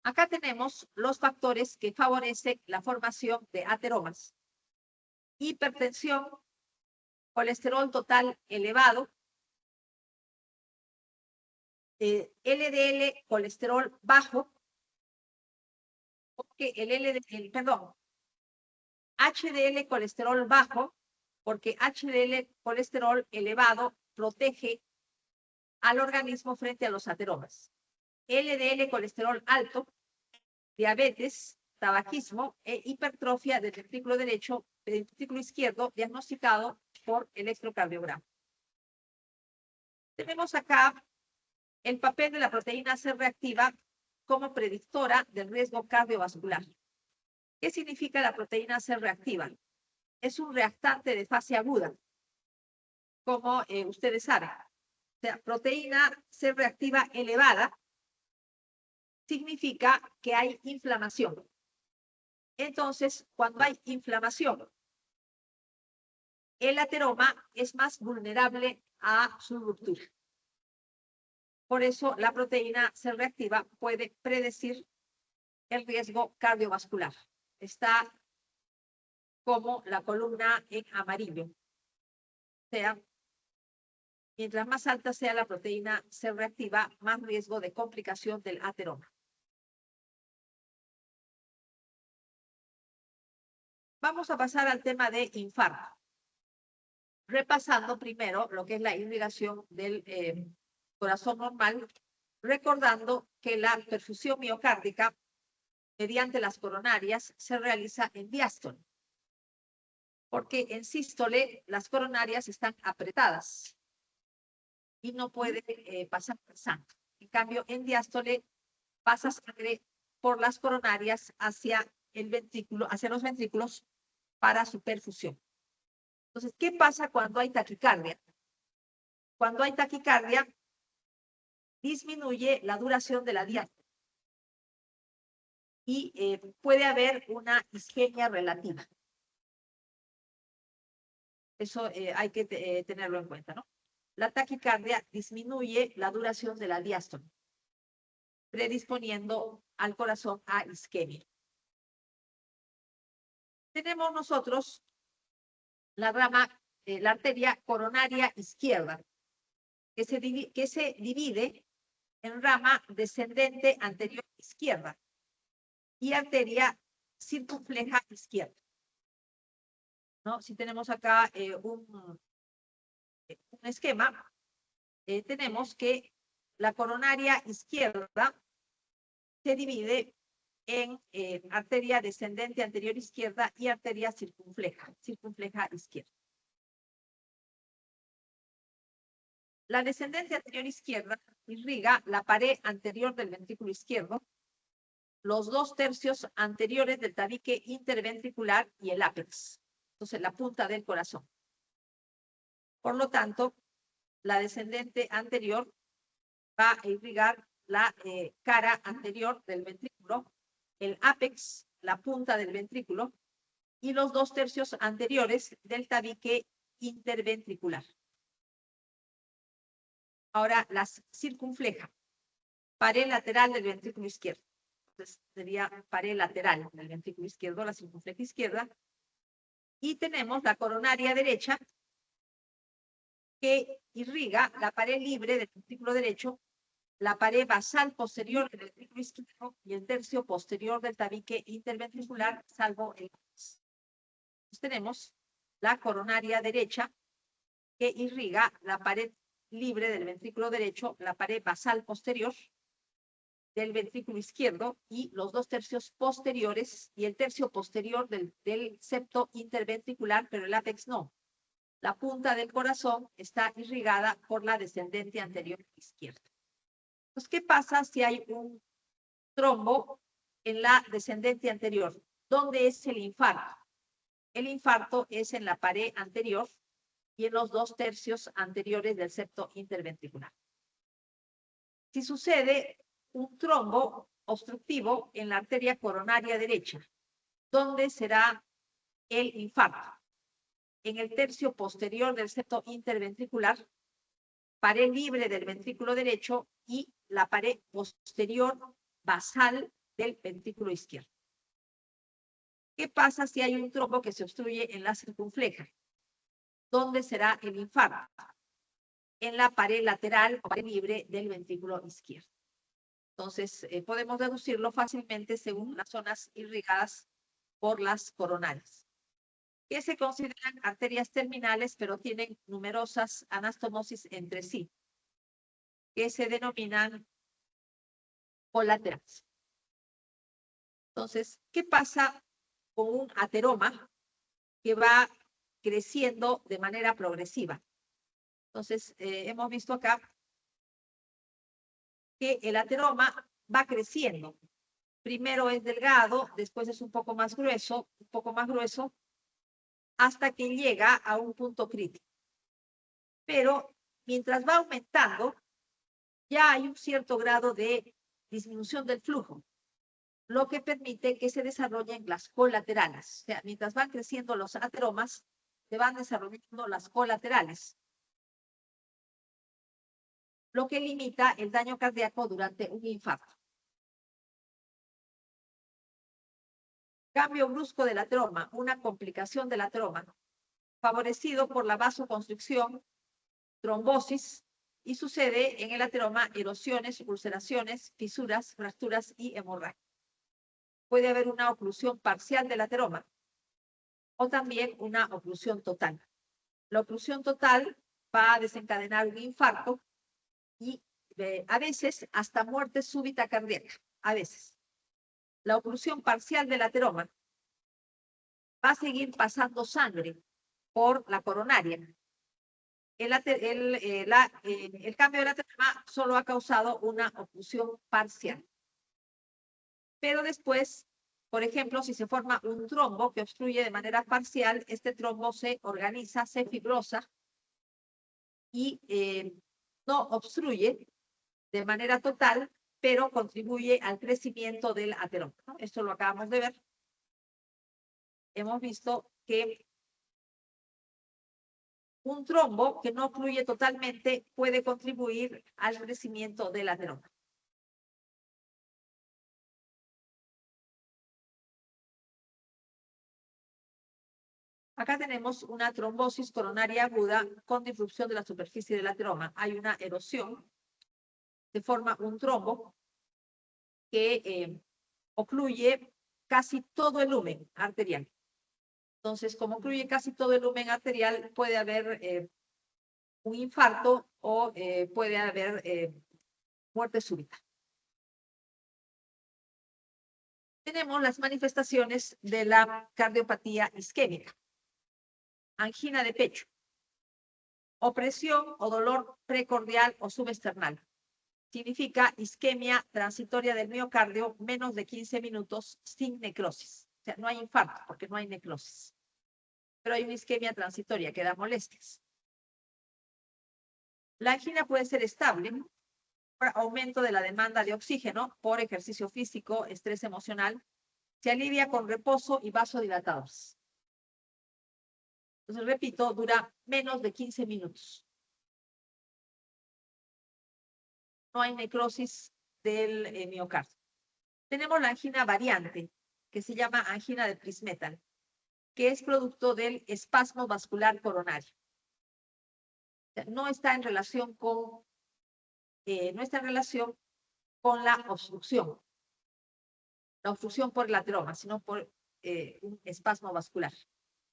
Acá tenemos los factores que favorecen la formación de ateromas. Hipertensión, colesterol total elevado, LDL, colesterol bajo, porque HDL, colesterol bajo, porque HDL, colesterol elevado, protege al organismo frente a los ateromas. LDL, colesterol alto, diabetes, tabaquismo e hipertrofia del ventrículo derecho, del ventrículo izquierdo, diagnosticado por electrocardiograma. Tenemos acá el papel de la proteína C reactiva como predictora del riesgo cardiovascular. ¿Qué significa la proteína C reactiva? Es un reactante de fase aguda, como ustedes saben. O sea, proteína C reactiva elevada significa que hay inflamación. Entonces, cuando hay inflamación, el ateroma es más vulnerable a su ruptura. Por eso, la proteína C reactiva puede predecir el riesgo cardiovascular. Está como la columna en amarillo. O sea, mientras más alta sea la proteína C reactiva, más riesgo de complicación del ateroma. Vamos a pasar al tema de infarto. Repasando primero lo que es la irrigación del corazón normal, recordando que la perfusión miocárdica mediante las coronarias se realiza en diástole, porque en sístole las coronarias están apretadas y no puede pasar sangre. En cambio, en diástole pasa sangre por las coronarias hacia el ventrículo, hacia los ventrículos para su perfusión. Entonces, ¿qué pasa cuando hay taquicardia? Cuando hay taquicardia, disminuye la duración de la diástole y puede haber una isquemia relativa. Eso hay que tenerlo en cuenta, ¿no? La taquicardia disminuye la duración de la diástole, predisponiendo al corazón a isquemia. Tenemos nosotros la rama, la arteria coronaria izquierda, que se divide en rama descendente anterior izquierda y arteria circunfleja izquierda. ¿No? Si tenemos acá un esquema, tenemos que la coronaria izquierda se divide en arteria descendente anterior izquierda y arteria circunfleja izquierda. La descendente anterior izquierda irriga la pared anterior del ventrículo izquierdo, los 2/3 anteriores del tabique interventricular y el ápex. Entonces, la punta del corazón. Por lo tanto, la descendente anterior va a irrigar la cara anterior del ventrículo, el ápex, la punta del ventrículo, y los 2/3 anteriores del tabique interventricular. Ahora, la circunfleja, pared lateral del ventrículo izquierdo. Entonces, sería pared lateral del ventrículo izquierdo, la circunfleja izquierda. Y tenemos la coronaria derecha, que irriga la pared libre del ventrículo derecho, la pared basal posterior del ventrículo izquierdo y el tercio posterior del tabique interventricular, salvo el Entonces, tenemos la coronaria derecha, que irriga la pared libre del ventrículo derecho, la pared basal posterior del ventrículo izquierdo y los 2 tercios posteriores y el tercio posterior del septo interventricular, pero el ápex no. La punta del corazón está irrigada por la descendente anterior izquierda. Entonces, ¿qué pasa si hay un trombo en la descendente anterior? ¿Dónde es el infarto? El infarto es en la pared anterior y en los 2 tercios anteriores del septo interventricular. Si sucede un trombo obstructivo en la arteria coronaria derecha, ¿dónde será el infarto? En el tercio posterior del septo interventricular, pared libre del ventrículo derecho y la pared posterior basal del ventrículo izquierdo. ¿Qué pasa si hay un trombo que se obstruye en la circunfleja? ¿Dónde será el infarto? En la pared lateral o pared libre del ventrículo izquierdo. Entonces, podemos deducirlo fácilmente según las zonas irrigadas por las coronarias, que se consideran arterias terminales, pero tienen numerosas anastomosis entre sí, que se denominan colaterales. Entonces, ¿qué pasa con un ateroma que va creciendo de manera progresiva? Entonces, hemos visto acá que el ateroma va creciendo. Primero es delgado, después es un poco más grueso, hasta que llega a un punto crítico. Pero mientras va aumentando, ya hay un cierto grado de disminución del flujo, lo que permite que se desarrollen las colaterales. O sea, mientras van creciendo los ateromas, se van desarrollando las colaterales, lo que limita el daño cardíaco durante un infarto. Cambio brusco del ateroma, una complicación del ateroma, favorecido por la vasoconstricción, trombosis, y sucede en el ateroma erosiones, ulceraciones, fisuras, fracturas y hemorragia. Puede haber una oclusión parcial del ateroma o también una oclusión total. La oclusión total va a desencadenar un infarto y a veces hasta muerte súbita cardíaca, a veces. La oclusión parcial del ateroma va a seguir pasando sangre por la coronaria. El cambio del ateroma solo ha causado una oclusión parcial. Pero después, por ejemplo, si se forma un trombo que obstruye de manera parcial, este trombo se organiza, se fibrosa y no obstruye de manera total, pero contribuye al crecimiento del ateroma, ¿no? Esto lo acabamos de ver. Hemos visto que un trombo que no ocluye totalmente puede contribuir al crecimiento del ateroma. Acá tenemos una trombosis coronaria aguda con disrupción de la superficie del ateroma. Hay una erosión, se forma un trombo que ocluye casi todo el lumen arterial. Entonces, como ocluye casi todo el lumen arterial, puede haber un infarto o puede haber muerte súbita. Tenemos las manifestaciones de la cardiopatía isquémica. Angina de pecho, opresión o dolor precordial o subesternal. Significa isquemia transitoria del miocardio menos de 15 minutos sin necrosis. O sea, no hay infarto porque no hay necrosis. Pero hay una isquemia transitoria que da molestias. La angina puede ser estable por aumento de la demanda de oxígeno, por ejercicio físico, estrés emocional. Se alivia con reposo y vasodilatadores. Entonces, repito, dura menos de 15 minutos. No hay necrosis del miocardio. Tenemos la angina variante, que se llama angina de Prinzmetal, que es producto del espasmo vascular coronario. No está en relación con, la obstrucción por el ateroma, sino por un espasmo vascular.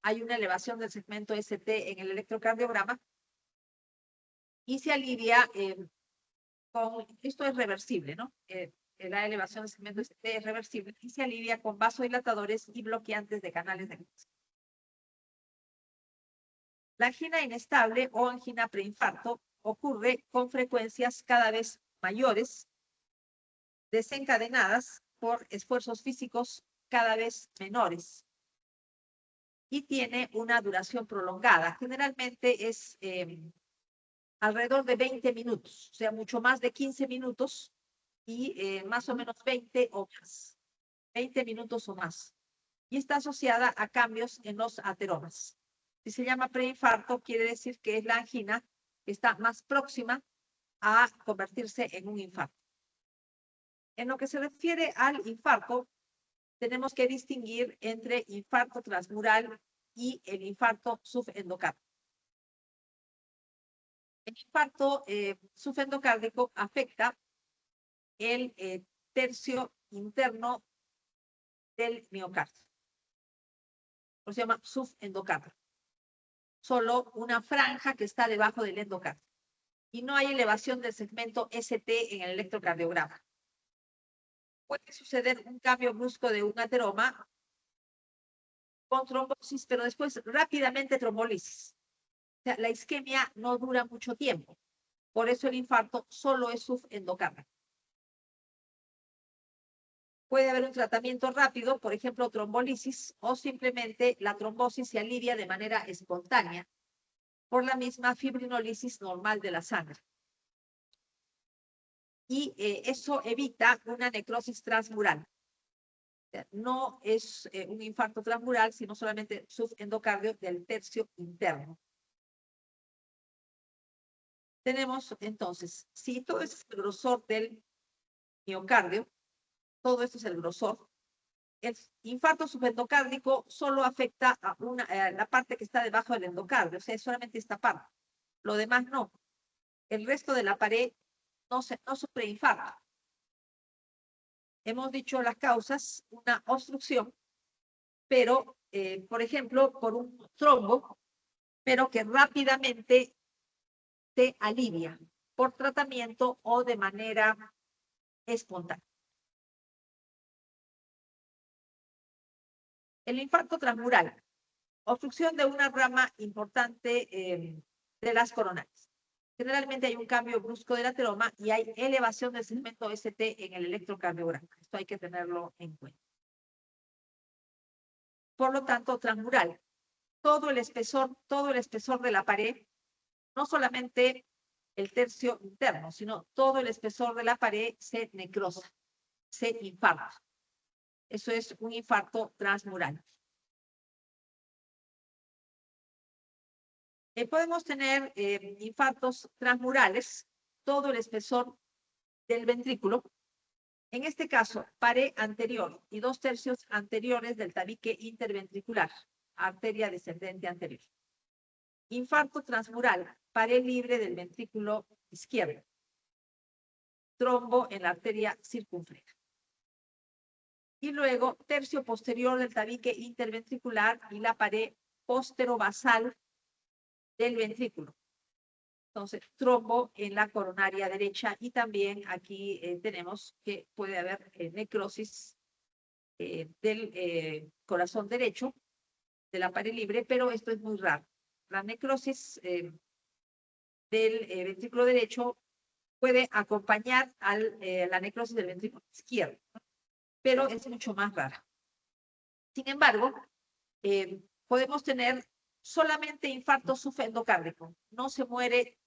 Hay una elevación del segmento ST en el electrocardiograma y se alivia esto es reversible, ¿no? La elevación del segmento ST es reversible y se alivia con vasodilatadores y bloqueantes de canales de grasa. La angina inestable o angina preinfarto ocurre con frecuencias cada vez mayores, desencadenadas por esfuerzos físicos cada vez menores y tiene una duración prolongada. Generalmente es alrededor de 20 minutos, o sea, mucho más de 15 minutos y más o menos 20 o más, 20 minutos o más. Y está asociada a cambios en los ateromas. Si se llama preinfarto, quiere decir que es la angina que está más próxima a convertirse en un infarto. En lo que se refiere al infarto, tenemos que distinguir entre infarto transmural y el infarto subendocárdico. El infarto subendocárdico afecta el tercio interno del miocardio. Se llama subendocardio. Solo una franja que está debajo del endocardio. Y no hay elevación del segmento ST en el electrocardiograma. Puede suceder un cambio brusco de un ateroma con trombosis, pero después rápidamente trombolisis. O sea, la isquemia no dura mucho tiempo. Por eso el infarto solo es subendocárdico. Puede haber un tratamiento rápido, por ejemplo, trombolisis, o simplemente la trombosis se alivia de manera espontánea por la misma fibrinolisis normal de la sangre. Y eso evita una necrosis transmural. No es un infarto transmural, sino solamente subendocardio del tercio interno. Tenemos entonces, si todo es el grosor del miocardio, todo esto es el grosor, el infarto subendocárdico solo afecta a la parte que está debajo del endocardio, o sea, solamente esta parte. Lo demás no. El resto de la pared no sufre infarto. Hemos dicho las causas, una obstrucción, pero, por ejemplo, por un trombo, pero que rápidamente se alivia por tratamiento o de manera espontánea. El infarto transmural, obstrucción de una rama importante de las coronarias. Generalmente hay un cambio brusco del ateroma y hay elevación del segmento ST en el electrocardiograma. Esto hay que tenerlo en cuenta. Por lo tanto, transmural, todo el espesor de la pared, no solamente el tercio interno, sino todo el espesor de la pared se necrosa, se infarta. Eso es un infarto transmural. Podemos tener infartos transmurales, todo el espesor del ventrículo. En este caso, pared anterior y 2/3 anteriores del tabique interventricular, arteria descendente anterior. Infarto transmural, pared libre del ventrículo izquierdo. Trombo en la arteria circunfleja. Y luego, tercio posterior del tabique interventricular y la pared posterobasal del ventrículo. Entonces, trombo en la coronaria derecha y también aquí tenemos que puede haber necrosis del corazón derecho, de la pared libre, pero esto es muy raro. La necrosis del ventrículo derecho puede acompañar a la necrosis del ventrículo izquierdo, pero es mucho más rara. Sin embargo, podemos tener solamente infarto subendocárdico. No se muere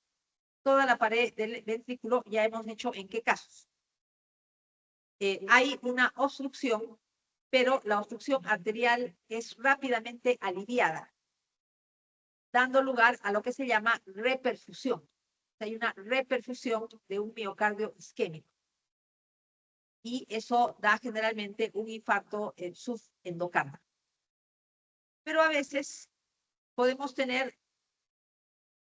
toda la pared del ventrículo, ya hemos dicho en qué casos. Hay una obstrucción, pero la obstrucción arterial es rápidamente aliviada, dando lugar a lo que se llama reperfusión. Hay una reperfusión de un miocardio isquémico. y eso da generalmente un infarto subendocárdico. Pero a veces podemos tener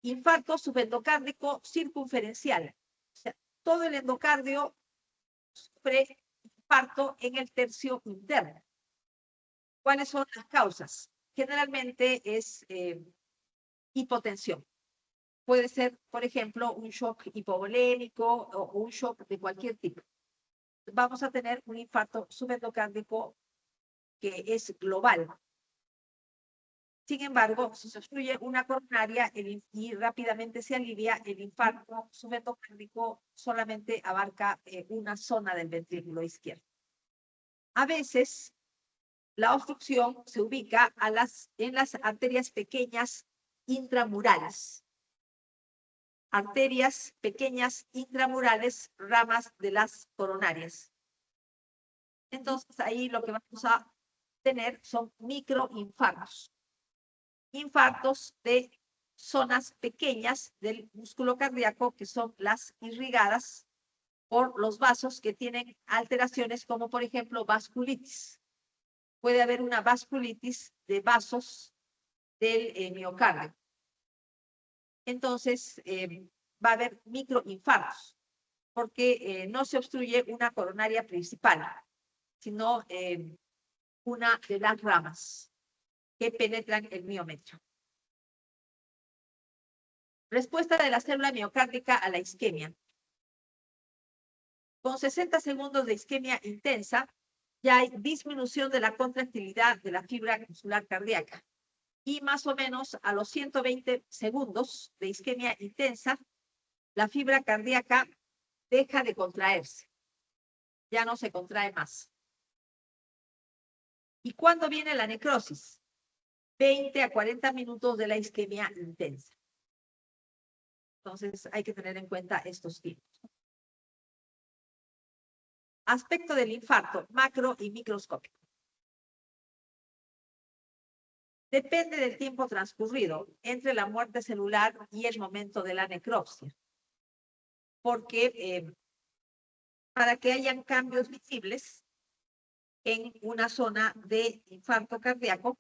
infarto subendocárdico circunferencial. O sea, todo el endocardio sufre infarto en el tercio interno. ¿Cuáles son las causas? Generalmente es hipotensión. Puede ser, por ejemplo, un shock hipovolémico o un shock de cualquier tipo. Vamos a tener un infarto subendocárdico que es global. Sin embargo, si se obstruye una coronaria y rápidamente se alivia, el infarto subendocárdico solamente abarca una zona del ventrículo izquierdo. A veces, la obstrucción se ubica en las arterias pequeñas intramurales. Arterias pequeñas intramurales, ramas de las coronarias. Entonces, ahí lo que vamos a tener son microinfartos. Infartos de zonas pequeñas del músculo cardíaco que son las irrigadas por los vasos que tienen alteraciones como por ejemplo vasculitis. Puede haber una vasculitis de vasos del miocardio. Entonces va a haber microinfartos porque no se obstruye una coronaria principal, sino una de las ramas que penetran el miometrio. Respuesta de la célula miocárdica a la isquemia. Con 60 segundos de isquemia intensa, ya hay disminución de la contractilidad de la fibra muscular cardíaca. Y más o menos a los 120 segundos de isquemia intensa, la fibra cardíaca deja de contraerse. Ya no se contrae más. ¿Y cuándo viene la necrosis? 20 a 40 minutos de la isquemia intensa. Entonces hay que tener en cuenta estos tiempos. Aspecto del infarto, macro y microscópico. Depende del tiempo transcurrido entre la muerte celular y el momento de la necropsia. Porque para que hayan cambios visibles en una zona de infarto cardíaco,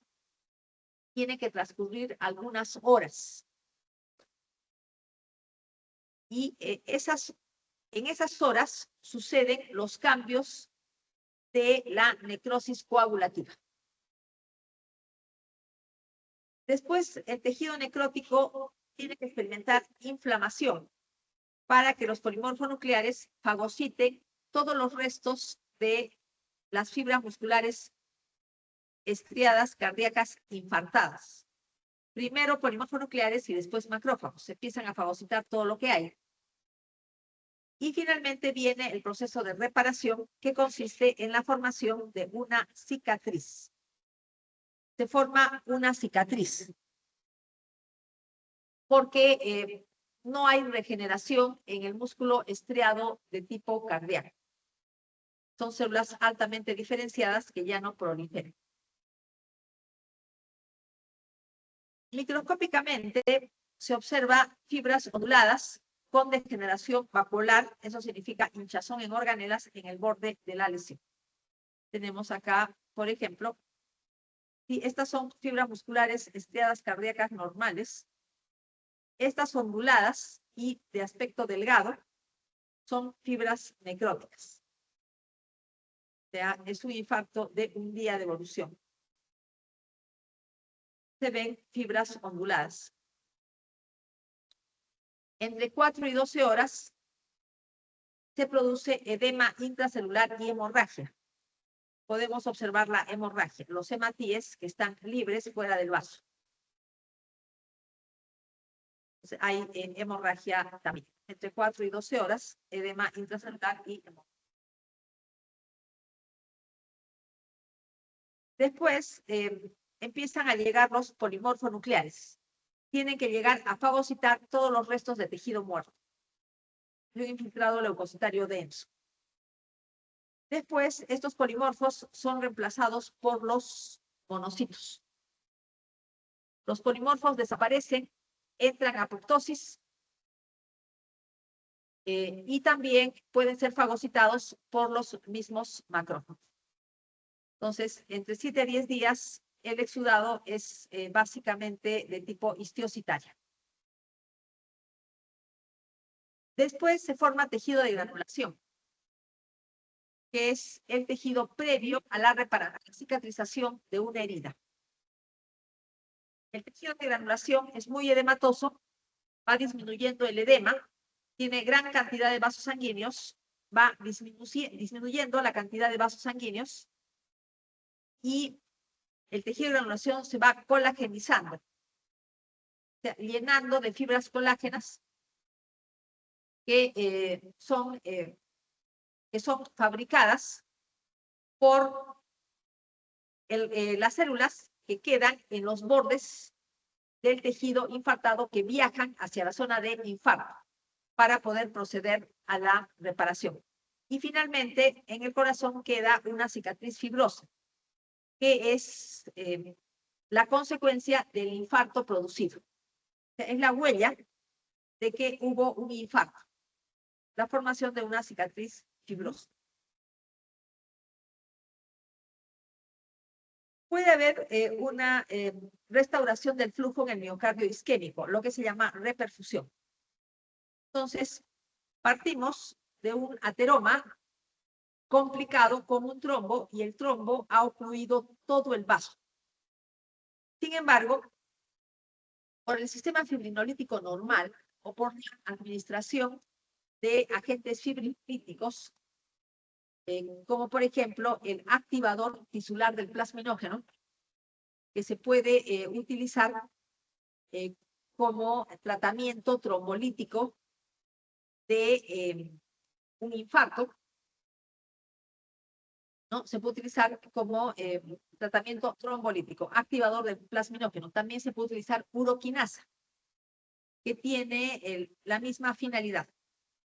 tiene que transcurrir algunas horas. Y en esas horas suceden los cambios de la necrosis coagulativa. Después, el tejido necrótico tiene que experimentar inflamación para que los polimorfonucleares fagociten todos los restos de las fibras musculares estriadas cardíacas infartadas. Primero polimorfonucleares y después macrófagos. Se empiezan a fagocitar todo lo que hay. Y finalmente viene el proceso de reparación que consiste en la formación de una cicatriz. Se forma una cicatriz porque no hay regeneración en el músculo estriado de tipo cardíaco. Son células altamente diferenciadas que ya no proliferan. Microscópicamente se observa fibras onduladas con degeneración vacuolar, eso significa hinchazón en organelas en el borde de la lesión. Tenemos acá, por ejemplo, si estas son fibras musculares estriadas cardíacas normales, estas onduladas y de aspecto delgado son fibras necróticas. O sea, es un infarto de un día de evolución. Se ven fibras onduladas. Entre 4 y 12 horas se produce edema intracelular y hemorragia. Podemos observar la hemorragia, los hematíes que están libres fuera del vaso. Entonces, hay hemorragia también. Entre 4 y 12 horas, edema intracelular y hemorragia. Después empiezan a llegar los polimorfonucleares. Tienen que llegar a fagocitar todos los restos de tejido muerto. Un infiltrado leucocitario denso. Después, estos polimorfos son reemplazados por los monocitos. Los polimorfos desaparecen, entran a apoptosis y también pueden ser fagocitados por los mismos macrófagos. Entonces, entre 7 a 10 días, el exudado es básicamente de tipo histiocitaria. Después se forma tejido de granulación, que es el tejido previo a la cicatrización de una herida. El tejido de granulación es muy edematoso, va disminuyendo el edema, tiene gran cantidad de vasos sanguíneos, va disminuyendo la cantidad de vasos sanguíneos y el tejido de granulación se va colagenizando, o sea, llenando de fibras colágenas que son fabricadas por las células que quedan en los bordes del tejido infartado que viajan hacia la zona de infarto para poder proceder a la reparación. Y finalmente, en el corazón queda una cicatriz fibrosa, que es la consecuencia del infarto producido. Es la huella de que hubo un infarto, la formación de una cicatriz fibrosa. Puede haber una restauración del flujo en el miocardio isquémico, lo que se llama reperfusión. Entonces, partimos de un ateroma complicado como un trombo y el trombo ha ocluido todo el vaso. Sin embargo, por el sistema fibrinolítico normal o por la administración de agentes fibrinolíticos, como por ejemplo el activador tisular del plasminógeno, que se puede utilizar como tratamiento trombolítico de un infarto, ¿no? Se puede utilizar como tratamiento trombolítico, activador del plasminógeno. También se puede utilizar uroquinasa, que tiene la misma finalidad.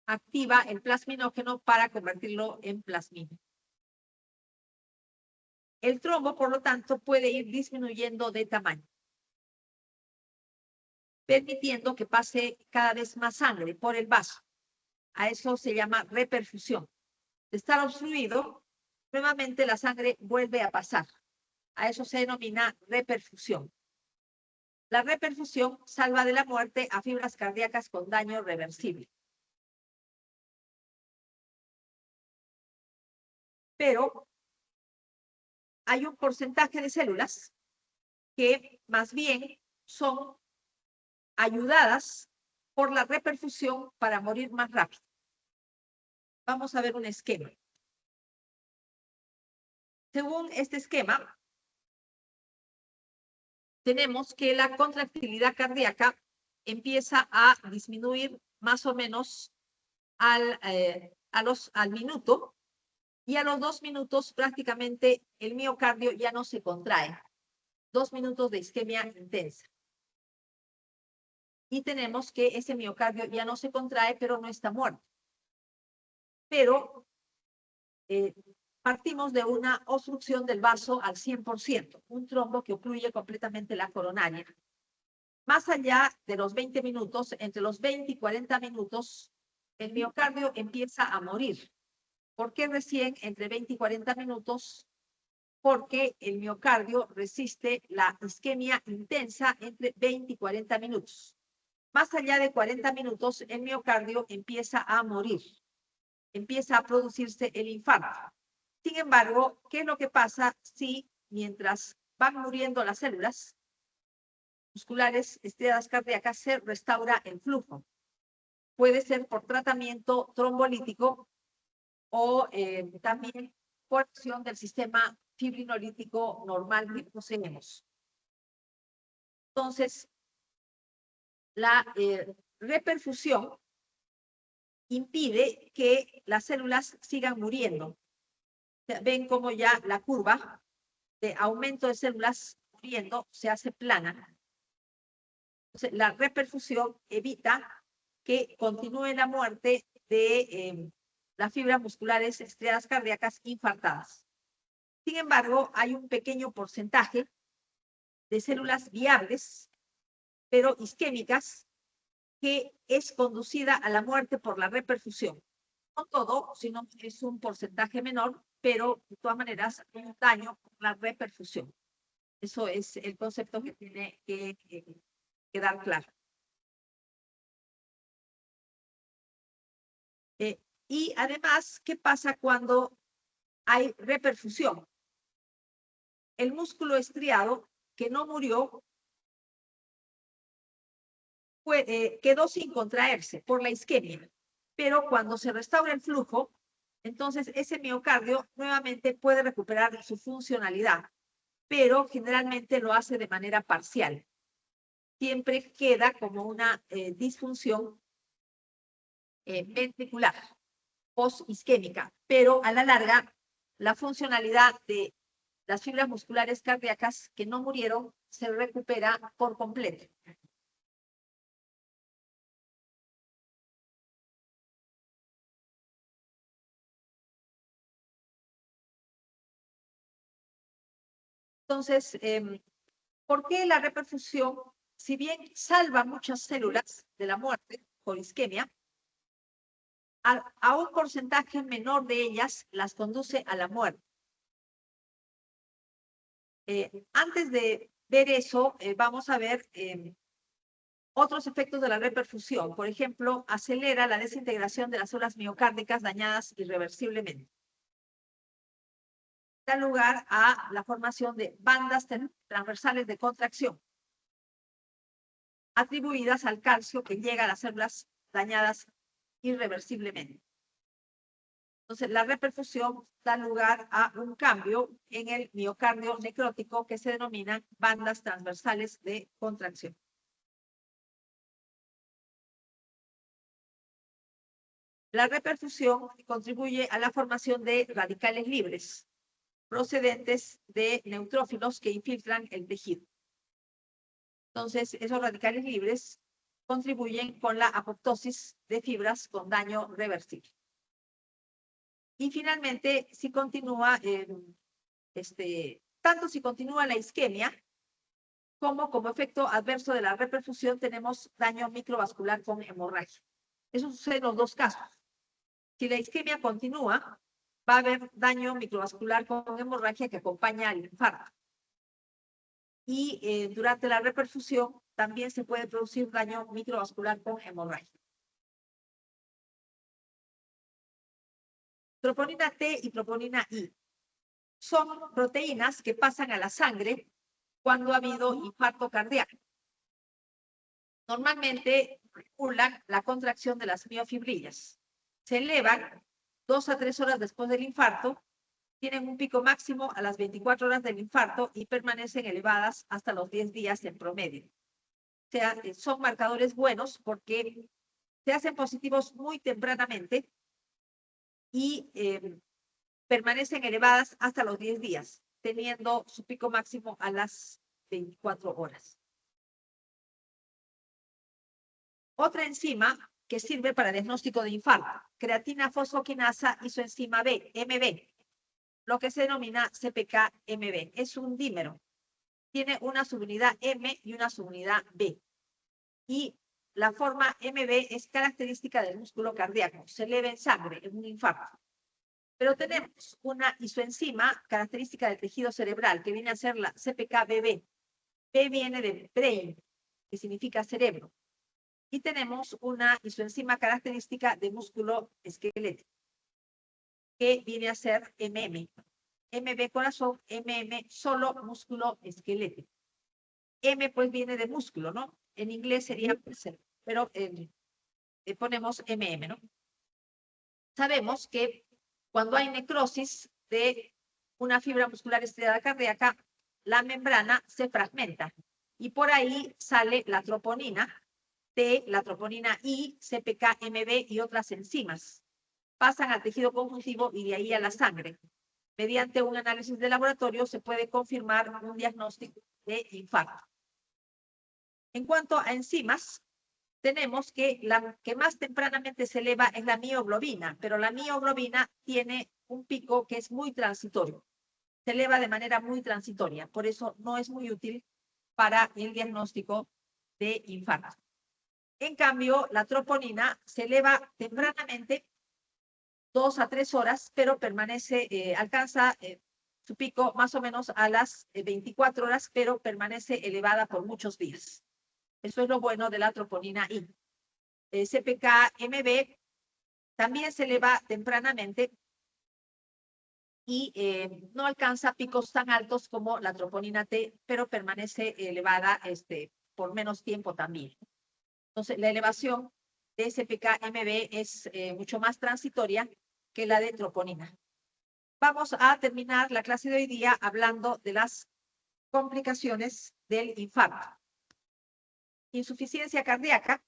Activa el plasminógeno para convertirlo en plasmina. El trombo, por lo tanto, puede ir disminuyendo de tamaño, permitiendo que pase cada vez más sangre por el vaso. A eso se llama reperfusión. De estar obstruido, nuevamente la sangre vuelve a pasar. A eso se denomina reperfusión. La reperfusión salva de la muerte a fibras cardíacas con daño reversible. Pero hay un porcentaje de células que más bien son ayudadas por la reperfusión para morir más rápido. Vamos a ver un esquema. Según este esquema, tenemos que la contractilidad cardíaca empieza a disminuir más o menos al minuto, y a los 2 minutos prácticamente el miocardio ya no se contrae. 2 minutos de isquemia intensa. Y tenemos que ese miocardio ya no se contrae, pero no está muerto. Pero partimos de una obstrucción del vaso al 100%, un trombo que ocluye completamente la coronaria. Más allá de los 20 minutos, entre los 20 y 40 minutos, el miocardio empieza a morir. ¿Por qué recién entre 20 y 40 minutos? Porque el miocardio resiste la isquemia intensa entre 20 y 40 minutos. Más allá de 40 minutos, el miocardio empieza a morir, empieza a producirse el infarto. Sin embargo, ¿qué es lo que pasa si mientras van muriendo las células musculares estriadas cardíacas se restaura el flujo? Puede ser por tratamiento trombolítico o también por acción del sistema fibrinolítico normal que poseemos. Entonces, la reperfusión impide que las células sigan muriendo. Ven como ya la curva de aumento de células muriendo se hace plana. Entonces, la reperfusión evita que continúe la muerte de las fibras musculares estriadas cardíacas infartadas. Sin embargo, hay un pequeño porcentaje de células viables, pero isquémicas, que es conducida a la muerte por la reperfusión. No todo, sino es un porcentaje menor, pero de todas maneras un daño por la reperfusión. Eso es el concepto que tiene que quedar claro. Y además, ¿qué pasa cuando hay reperfusión? El músculo estriado que no murió quedó sin contraerse por la isquemia, pero cuando se restaura el flujo, entonces ese miocardio nuevamente puede recuperar su funcionalidad, pero generalmente lo hace de manera parcial. Siempre queda como una disfunción ventricular post-isquémica, pero a la larga la funcionalidad de las fibras musculares cardíacas que no murieron se recupera por completo. Entonces, ¿por qué la reperfusión, si bien salva muchas células de la muerte por isquemia, a un porcentaje menor de ellas las conduce a la muerte? Antes de ver eso, vamos a ver otros efectos de la reperfusión. Por ejemplo, acelera la desintegración de las células miocárdicas dañadas irreversiblemente. Da lugar a la formación de bandas transversales de contracción, atribuidas al calcio que llega a las células dañadas irreversiblemente. Entonces, la reperfusión da lugar a un cambio en el miocardio necrótico que se denominan bandas transversales de contracción. La reperfusión contribuye a la formación de radicales libres procedentes de neutrófilos que infiltran el tejido. Entonces, esos radicales libres contribuyen con la apoptosis de fibras con daño reversible. Y finalmente, si continúa, tanto si continúa la isquemia, como efecto adverso de la reperfusión tenemos daño microvascular con hemorragia. Eso sucede en los dos casos. Si la isquemia continúa, va a haber daño microvascular con hemorragia que acompaña al infarto. Y durante la reperfusión también se puede producir daño microvascular con hemorragia. Troponina T y troponina I son proteínas que pasan a la sangre cuando ha habido infarto cardíaco. Normalmente regulan la contracción de las miofibrillas. Se elevan 2 a 3 horas después del infarto, tienen un pico máximo a las 24 horas del infarto y permanecen elevadas hasta los 10 días en promedio. O sea, son marcadores buenos porque se hacen positivos muy tempranamente y permanecen elevadas hasta los 10 días, teniendo su pico máximo a las 24 horas. Otra enzima que sirve para diagnóstico de infarto, creatina fosfoquinasa isoenzima B, MB, lo que se denomina CPK-MB. Es un dímero. Tiene una subunidad M y una subunidad B. Y la forma MB es característica del músculo cardíaco. Se eleva en sangre en un infarto. Pero tenemos una isoenzima característica del tejido cerebral, que viene a ser la CPK-BB. B viene de brain, que significa cerebro. Y tenemos una isoenzima característica de músculo esquelético, que viene a ser MM. MB corazón, MM solo músculo esquelético. M pues viene de músculo, ¿no? En inglés sería muscle, pero ponemos MM, ¿no? Sabemos que cuando hay necrosis de una fibra muscular estriada cardíaca, la membrana se fragmenta y por ahí sale la troponina T, la troponina I, CPK-MB y otras enzimas. Pasan al tejido conjuntivo y de ahí a la sangre. Mediante un análisis de laboratorio se puede confirmar un diagnóstico de infarto. En cuanto a enzimas, tenemos que la que más tempranamente se eleva es la mioglobina, pero la mioglobina tiene un pico que es muy transitorio. Se eleva de manera muy transitoria, por eso no es muy útil para el diagnóstico de infarto. En cambio, la troponina se eleva tempranamente, 2 a 3 horas, pero permanece, alcanza su pico más o menos a las 24 horas, pero permanece elevada por muchos días. Eso es lo bueno de la troponina I. CPK-MB también se eleva tempranamente y no alcanza picos tan altos como la troponina T, pero permanece elevada por menos tiempo también. Entonces, la elevación de SPK-MB es mucho más transitoria que la de troponina. Vamos a terminar la clase de hoy día hablando de las complicaciones del infarto. Insuficiencia cardíaca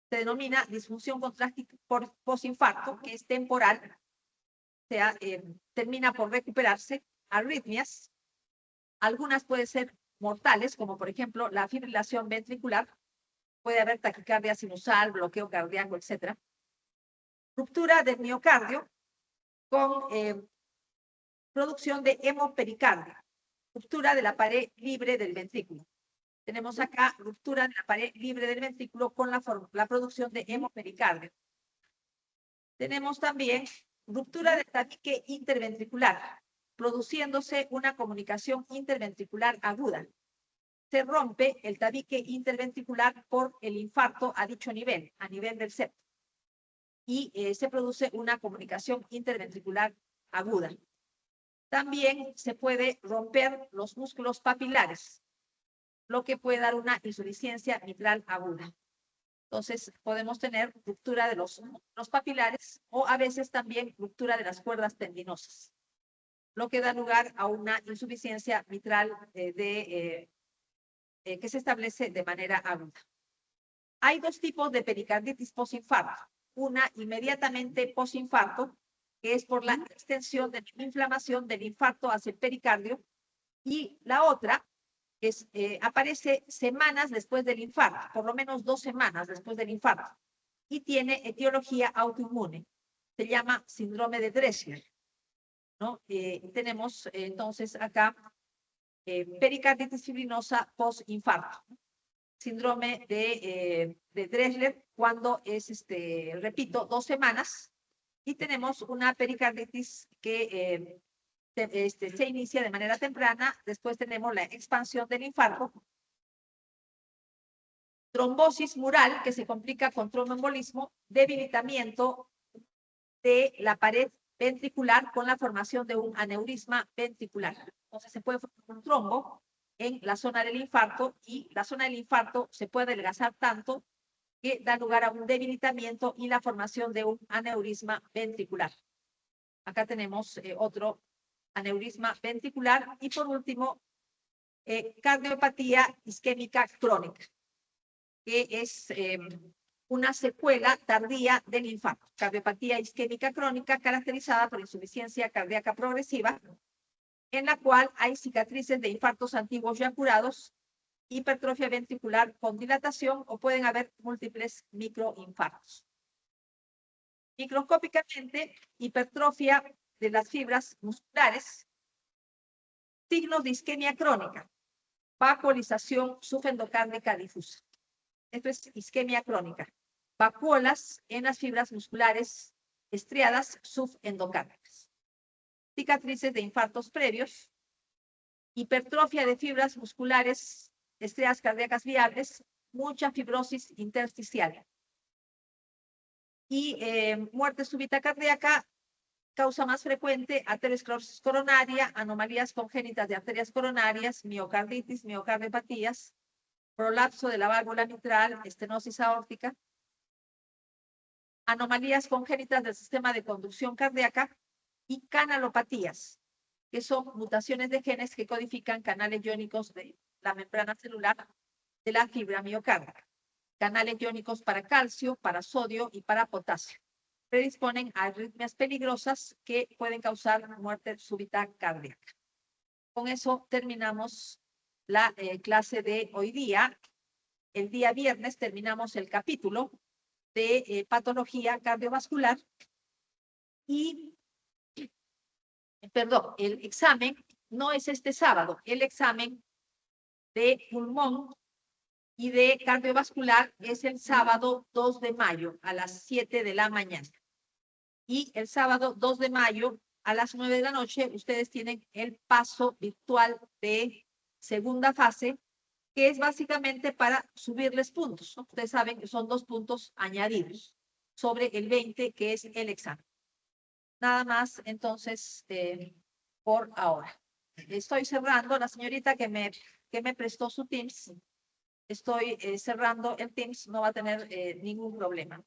se denomina disfunción contráctil por posinfarto, que es temporal, o sea, termina por recuperarse. Arritmias, algunas pueden ser mortales, como por ejemplo la fibrilación ventricular, puede haber taquicardia sinusal, bloqueo cardíaco, etc. Ruptura del miocardio con producción de hemopericardio, ruptura de la pared libre del ventrículo. Tenemos acá ruptura de la pared libre del ventrículo con la producción de hemopericardio. Tenemos también ruptura del tabique interventricular, produciéndose una comunicación interventricular aguda. Se rompe el tabique interventricular por el infarto a dicho nivel, a nivel del septo. Y se produce una comunicación interventricular aguda. También se puede romper los músculos papilares, lo que puede dar una insuficiencia mitral aguda. Entonces, podemos tener ruptura de los papilares o a veces también ruptura de las cuerdas tendinosas, lo que da lugar a una insuficiencia mitral que se establece de manera aguda. Hay dos tipos de pericarditis posinfarto. Una inmediatamente posinfarto, que es por la extensión de la inflamación del infarto hacia el pericardio, y la otra es, aparece semanas después del infarto, por lo menos 2 semanas después del infarto, y tiene etiología autoinmune. Se llama síndrome de Dressler, ¿no? Tenemos entonces acá pericarditis fibrinosa post-infarto. Síndrome de Dressler cuando es, repito, 2 semanas, y tenemos una pericarditis que se inicia de manera temprana. Después tenemos la expansión del infarto, trombosis mural que se complica con tromboembolismo, debilitamiento de la pared ventricular con la formación de un aneurisma ventricular. Entonces se puede formar un trombo en la zona del infarto, y la zona del infarto se puede adelgazar tanto que da lugar a un debilitamiento y la formación de un aneurisma ventricular. Acá tenemos otro aneurisma ventricular. Y por último, cardiopatía isquémica crónica, que es una secuela tardía del infarto. Cardiopatía isquémica crónica caracterizada por insuficiencia cardíaca progresiva, en la cual hay cicatrices de infartos antiguos ya curados, hipertrofia ventricular con dilatación, o pueden haber múltiples microinfartos. Microscópicamente, hipertrofia de las fibras musculares, signos de isquemia crónica, vacuolización subendocárdica difusa. Esto es isquemia crónica. Vacuolas en las fibras musculares estriadas subendocárdicas. Cicatrices de infartos previos, hipertrofia de fibras musculares estriadas cardíacas viables, mucha fibrosis intersticial. Y muerte súbita cardíaca, causa más frecuente, arteriosclerosis coronaria, anomalías congénitas de arterias coronarias, miocarditis, miocardiopatías, prolapso de la válvula mitral, estenosis aórtica, anomalías congénitas del sistema de conducción cardíaca y canalopatías, que son mutaciones de genes que codifican canales iónicos de la membrana celular de la fibra miocárdica. Canales iónicos para calcio, para sodio y para potasio. Predisponen a arritmias peligrosas que pueden causar muerte súbita cardíaca. Con eso terminamos la clase de hoy día. El día viernes terminamos el capítulo de patología cardiovascular y, perdón, el examen no es este sábado. El examen de pulmón Y de cardiovascular es el sábado 2 de mayo a las 7 de la mañana. Y el sábado 2 de mayo a las 9 de la noche ustedes tienen el paso virtual de segunda fase, que es básicamente para subirles puntos, ¿no? Ustedes saben que son 2 puntos añadidos sobre el 20 que es el examen. Nada más, entonces, por ahora. Estoy cerrando, la señorita que me prestó su Teams, estoy cerrando el Teams, no va a tener ningún problema.